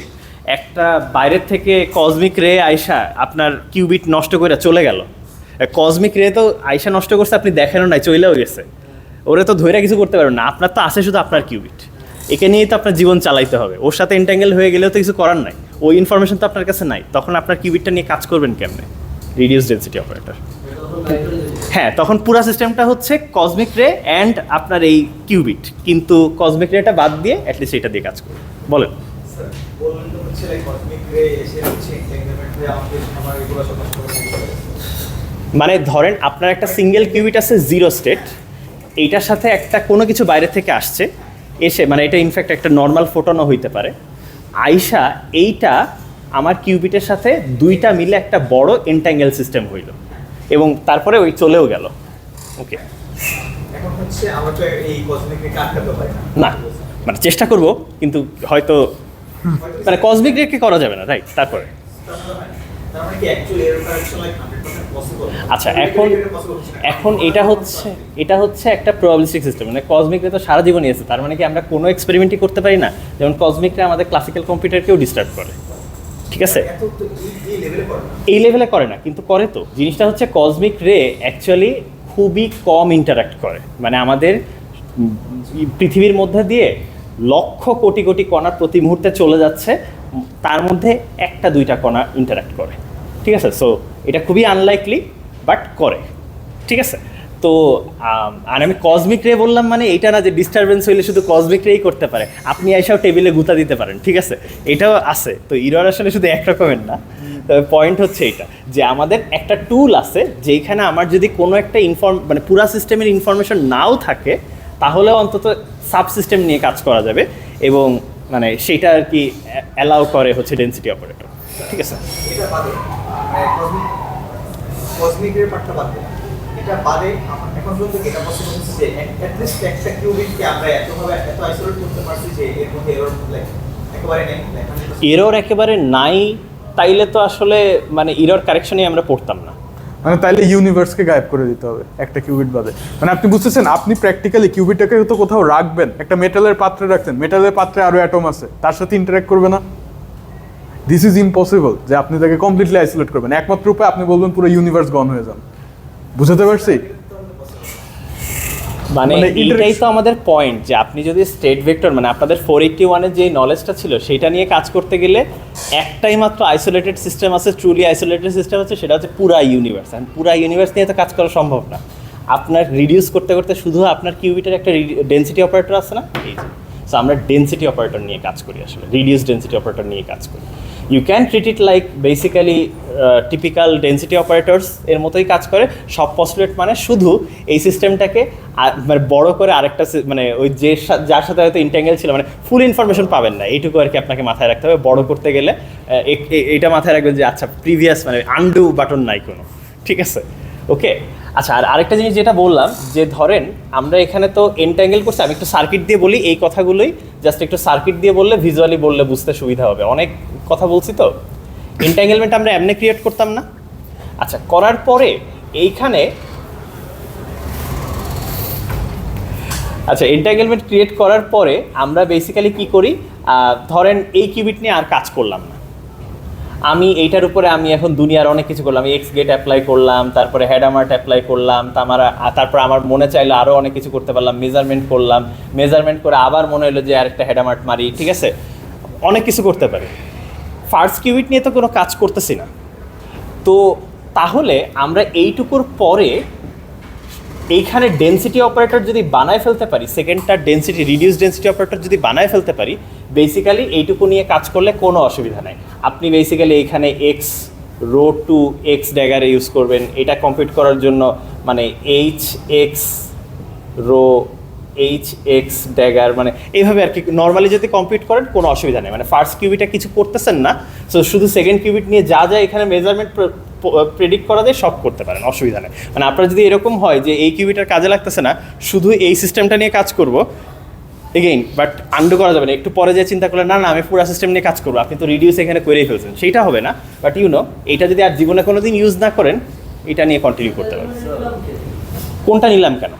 একটা বাইরের থেকে কসমিক রে আইসা আপনার কিউবিট নষ্ট করে চলে গেল। কসমিক রে তো আইসা নষ্ট করছে, আপনি দেখেনও নাই, চলেও গেছে। ওরা তো ধৈর্য কিছু করতে পারবেন না, আপনার তো আছে শুধু আপনার কিউবিট। একে নিয়েই তো আপনার জীবন চালাইতে হবে। ওর সাথে এন্ট্যাঙ্গেল হয়ে গেলেও তো কিছু করার নাই, ওই ইনফরমেশন তো আপনার কাছে নাই। তখন আপনার কিউবিটটা নিয়ে কাজ করবেন কেমনে? Reduce density operator. তখন বাইরে চলে যাবে। হ্যাঁ, তখন পুরো সিস্টেমটা হচ্ছে কসমিক রে অ্যান্ড আপনার এই কিউবিট, কিন্তু কসমিক রেটা বাদ দিয়ে অ্যাটলিস্ট এটা দিয়ে কাজ করবে। বলেন। স্যার বললেন তো হচ্ছে লাইক কসমিক রে এসে হচ্ছে এন্টারটেইনমেন্ট রে আমাদের আমার এগুলো সব নষ্ট করে দিতে মানে ধরেন আপনার একটা সিঙ্গেল কিউবিট আছে 0 স্টেট, এইটার সাথে একটা কোনো কিছু বাইরে থেকে আসছে, এসে মানে এটা ইনফ্যাক্ট একটা নর্মাল ফোটনও হইতে পারে, আইসা এইটা আমার কিউবিটের সাথে দুইটা মিলে একটা বড় এন্ট্যাঙ্গেল সিস্টেম হইল, এবং তারপরে ওই চলেও গেল। ওকে, এখন হচ্ছে আমরা তো এই কসমিক রে কাটাতে পারি না মানে চেষ্টা করব, কিন্তু হয়তো মানে কসমিক রেকে করা যাবে না, রাইট? তারপরে তার মানে কি অ্যাকচুয়ালি এর কারেকশন লাইক 100% পসিবল? আচ্ছা, এখন এটা হচ্ছে একটা প্রবাবিলিস্টিক সিস্টেম। মানে কসমিক রে তো সারা জীবনই আছে, তার মানে কি আমরা কোনো এক্সপেরিমেন্টই করতে পারি না? যেমন কসমিক রে আমাদের ক্লাসিক্যাল কম্পিউটারকেও ডিস্টার্ব করে, ঠিক আছে? এত তো এই লেভেলে করে না। এই লেভেলে করে না, কিন্তু করে তো। জিনিসটা হচ্ছে কসমিক রে অ্যাকচুয়ালি খুবই কম ইন্টারাক্ট করে। মানে আমাদের পৃথিবীর মধ্যে দিয়ে লক্ষ কোটি কোটি কণা প্রতি মুহূর্তে চলে যাচ্ছে, তার মধ্যে 1-2টা কণা ইন্টারাক্ট করে, ঠিক আছে? সো এটা খুবই আনলাইকলি, বাট করে, ঠিক আছে? তো আর আমি কসমিক রে বললাম মানে এইটা না যে ডিস্টারবেন্স হইলে শুধু কসমিক রেই করতে পারে, আপনি এসেও টেবিলে গুতা দিতে পারেন, ঠিক আছে? এটাও আছে। তো ইরর আসলে শুধু এক রকমের না। তবে পয়েন্ট হচ্ছে এটা যে আমাদের একটা টুল আছে যেখানে আমার যদি কোনো একটা মানে পুরা সিস্টেমের ইনফরমেশন নাও থাকে, তাহলেও অন্তত সাব সিস্টেম নিয়ে কাজ করা যাবে, এবং মানে সেটা আর কি অ্যালাউ করে হচ্ছে ডেনসিটি অপারেটর, ঠিক আছে? এটা বাদে মানে কসমিক রে পার্টটা বাদে এটা বাদে এখন পর্যন্ত এটা পসিবল হচ্ছে যে অ্যাটলিস্ট একটা কিউবিটকে আমরা এতভাবে এত আইসোলেট করতে পারছি যে এর মধ্যে এরর লাইক একেবারে নেই। এরর একেবারে নাই, তাইলে তো আসলে মানে এরর কারেকশনই আমরা পড়তাম না। মানে তাইলে ইউনিভার্সকে গায়েব করে দিতে হবে একটা কিউবিট বাদে। মানে আপনি বুঝতেছেন, আপনি প্র্যাকটিক্যালি কিউবিটটাকে তো কোথাও রাখবেন, একটা মেটালের পাত্রে রাখছেন, মেটালের পাত্রে আরো অ্যাটম আছে, তার সাথে ইন্টারঅ্যাক্ট করবে না। দিস ইজ ইম্পসিবল যে আপনি তাকে কমপ্লিটলি আইসোলেট করবেন। একমাত্র উপায় আপনি বলবেন পুরো ইউনিভার্স গন হয়ে যান। বুঝতে পারছি? মানে মানে এইটাই তো আমাদের পয়েন্ট, যে আপনি যদি স্টেট ভেক্টর মানে আপনাদের 481-এর যে নলেজটা ছিল সেটা নিয়ে কাজ করতে গেলে একটাই মাত্র আইসোলেটেড সিস্টেম আছে, ট্রুলি আইসোলেটেড সিস্টেম আছে, সেটা হচ্ছে পুরা ইউনিভার্স। আর পুরা ইউনিভার্স নিয়ে তো কাজ করা সম্ভব না। আপনার রিডিউস করতে করতে শুধু আপনার কিউবিটের একটা ডেনসিটি অপারেটর আছে না, এই যে। সো আমরা ডেনসিটি অপারেটর নিয়ে কাজ করি, আসলে রিডিউস ডেনসিটি অপারেটর নিয়ে কাজ করি। You can treat it like basically typical density operators এর মতোই কাজ করে। সব পস্টুলেট মানে শুধু এই সিস্টেমটাকে মানে বড় করে আরেকটা মানে ওই যে যার সাথে হয়তো ইন্ট্যাঙ্গেল ছিল, মানে ফুল ইনফরমেশন পাবেন না, এইটুকু আর কি আপনাকে মাথায় রাখতে হবে। বড় করতে গেলে এইটা মাথায় রাখবেন যে আচ্ছা প্রিভিয়াস মানে আনডু বাটন নাই কোনো, ঠিক আছে? ওকে, আচ্ছা। আর আরেকটা জিনিস যেটা বললাম, যে ধরেন আমরা এখানে তো এন্ট্যাঙ্গেল করছি, আমি একটু সার্কিট দিয়ে বলি এই কথাগুলোই, জাস্ট একটু সার্কিট দিয়ে বললে ভিজুয়ালি বললে বুঝতে সুবিধা হবে। অনেক কথা বলছি তো। এন্ট্যাঙ্গেলমেন্ট আমরা এমনি ক্রিয়েট করতাম না? আচ্ছা, করার পরে এইখানে এন্ট্যাঙ্গেলমেন্ট ক্রিয়েট করার পরে আমরা বেসিক্যালি কি করি, ধরেন এই কিউবিট নিয়ে আর কাজ করলাম না, আমি এইটার উপরে আমি এখন দুনিয়ার অনেক কিছু করলাম, এক্স গেট অ্যাপ্লাই করলাম, তারপরে হেডামার্ট অ্যাপ্লাই করলাম, তারপর আমার মনে চাইলো আরও অনেক কিছু করতে পারলাম, মেজারমেন্ট করলাম, মেজারমেন্ট করে আবার মনে হলো যে আরেকটা হেডামার্ট মারি, ঠিক আছে? অনেক কিছু করতে পারি। ফার্স্ট কিউবিট নিয়ে তো কোনো কাজ করতেছি না। তো তাহলে আমরা এইটুকুর পরে এইখানে ডেনসিটি অপারেটর যদি বানায় ফেলতে পারি, সেকেন্ডটা ডেনসিটি রিডিউস ডেনসিটি অপারেটর যদি বানায় ফেলতে পারি, বেসিক্যালি এইটুকু নিয়ে কাজ করলে কোনো অসুবিধা নাই। আপনি বেসিক্যালি এইখানে এক্স রো টু এক্স ড্যাগারে ইউজ করবেন, এটা কম্পিউট করার জন্য মানে H X rho H X dagger, মানে এইভাবে আর কি নর্মালি যদি কম্পিউট করেন কোনো অসুবিধা নেই, মানে ফার্স্ট কিউবিটা কিছু করতেছেন না, সো শুধু সেকেন্ড কিউবিট নিয়ে যা যা এখানে মেজারমেন্ট প্রেডিক্ট করা যায় সব করতে পারেন, অসুবিধা নেই। মানে আপনার যদি এরকম হয় যে এই কিউবিটার কাজে লাগতেছে না, শুধু এই সিস্টেমটা নিয়ে কাজ করব, এগেইন বাট আন্ডু করা যাবে না, একটু পরে যে চিন্তা করলেন না না আমি পুরো সিস্টেম নিয়ে কাজ করবো, আপনি তো রিডিউস এখানে করেই ফেলছেন, সেইটা হবে না। বাট এইটা যদি আর জীবনে কোনো দিন ইউজ না করেন, এটা নিয়ে কন্টিনিউ করতে পারবেন। কোনটা নিলাম কেন?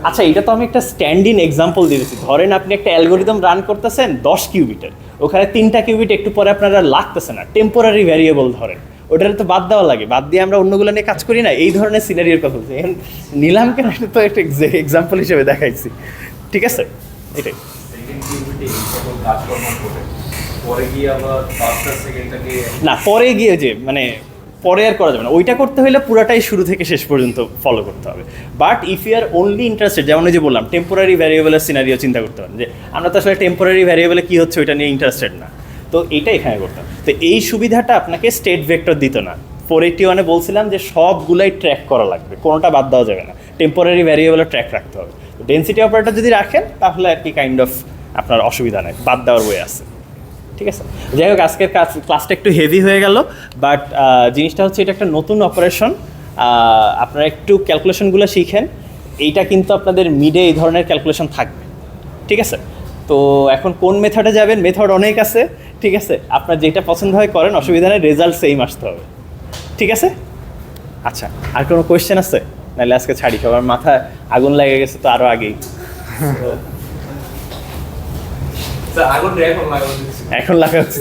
আচ্ছা, এটা তো আমি একটা স্ট্যান্ড ইন এক্সাম্পল দিয়েছি। ধরেন আপনি একটা অ্যালগোরিদম রান করতেছেন 10 কিউবিটের, ওখানে 3টা কিউবিট একটু পরে আপনার আর লাগতেছে না, টেম্পোরারি ভ্যারিয়েবল ধরেন, ওটার তো বাদ দেওয়া লাগে, বাদ দিয়ে আমরা অন্যগুলো নিয়ে কাজ করি না, এই ধরনের সিনারিওর কথা বলছি। এখন নিলাম কেন, এটা তো একটা এক্সাম্পল হিসেবে দেখাইছি, ঠিক আছে? এটাই না, পরে গিয়ে যে মানে পরে আর করা যাবে না, ওইটা করতে হলে পুরাটাই শুরু থেকে শেষ পর্যন্ত ফলো করতে হবে। But if you are only interested, যেমন ওই যে বললাম টেম্পোরারি ভ্যারিয়েবলের সিনারিও চিন্তা করতে পারেন, যে আমরা তো আসলে টেম্পোরারি ভ্যারিয়েবলে কী হচ্ছে ওইটা নিয়ে ইন্টারেস্টেড না, তো এইটা এখানে করতাম। তো এই সুবিধাটা আপনাকে স্টেট ভেক্টর দিত না। 481-এ বলছিলাম যে সবগুলাই ট্র্যাক করা লাগবে, কোনোটা বাদ দেওয়া যাবে না, টেম্পোরারি ভ্যারিয়েবলের ট্র্যাক রাখতে হবে। ডেনসিটি অপারেটর যদি রাখেন তাহলে আর কি কাইন্ড অফ আপনার অসুবিধা নেই, বাদ দেওয়ার ওয়ে আছে, ঠিক আছে? যাই হোক, আজকের ক্লাসটা একটু হেভি হয়ে গেল, বাট জিনিসটা হচ্ছে এটা একটা নতুন অপারেশন, আপনারা একটু ক্যালকুলেশনগুলো শিখেন, এইটা কিন্তু আপনাদের মিডে এই ধরনের ক্যালকুলেশন থাকবে, ঠিক আছে? তো এখন কোন মেথডে যাবেন, মেথড অনেক আছে, ঠিক আছে? আপনার যেটা পছন্দ হয় করেন, অসুবিধা নেই, রেজাল্ট সেম আসতে হবে, ঠিক আছে? আচ্ছা, আর কোনো কোয়েশ্চেন আছে? নাহলে আজকে ছাড়ি, সবার মাথায় আগুন লেগে গেছে তো আরও আগেই, এখন লাগা হচ্ছে।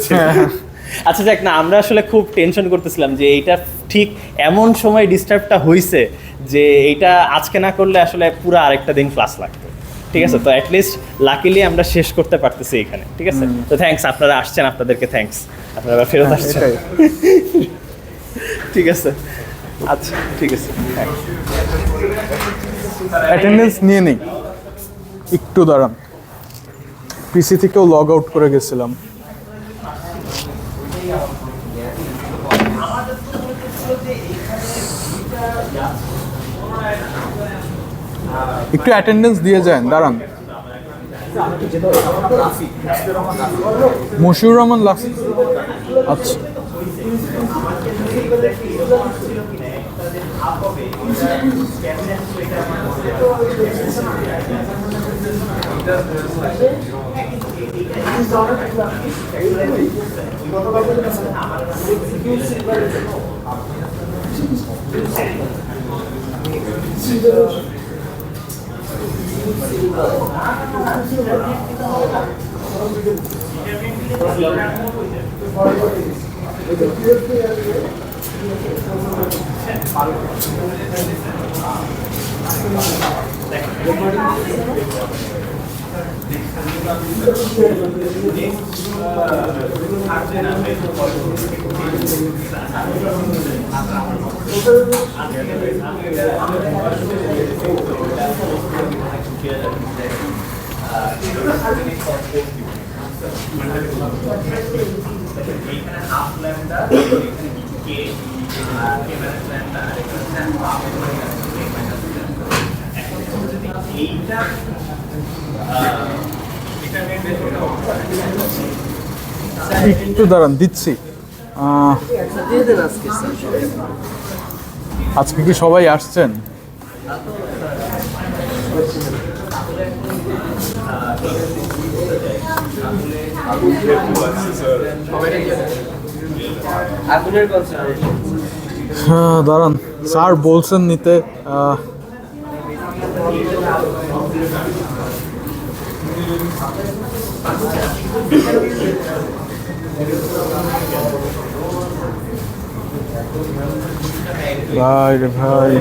আচ্ছা যাক, না আমরা আসলে খুব টেনশন করতেছিলাম যে এইটা ঠিক এমন সময় ডিস্টার্বটা হয়েছে যে এইটা আজকে না করলে আসলে পুরো আরেকটা দিন ক্লাস লাগতো, ঠিক আছে? তো অ্যাটলিস্ট লাকিলি আমরা শেষ করতে পারতেছি এখানে, ঠিক আছে? তো থ্যাঙ্কস, আপনারা আসছেন, আপনাদেরকে থ্যাঙ্কস, আপনারা ফেরত আসছেন, ঠিক আছে? আচ্ছা ঠিক আছে, অ্যাটেন্ডেন্স নিয়ে নেই, একটু দাঁড়ান, পিসি থেকেও লগ আউট করে গেছিলাম। একটু অ্যাটেন্ডেন্স দিয়ে যান, দাঁড়ান। মশিউর রহমান লাসি, আচ্ছা এইখানে হাফ ল্যাম্ডা, কে ল্যাম্ডা, আর এখানে হাফ এখন যদি এইটা একটু দাঁড়ান, দিচ্ছি। আজকে কি সবাই আসছেন? হ্যাঁ দাঁড়ান, স্যার বলছেন নিতে। ভাই রে ভাই,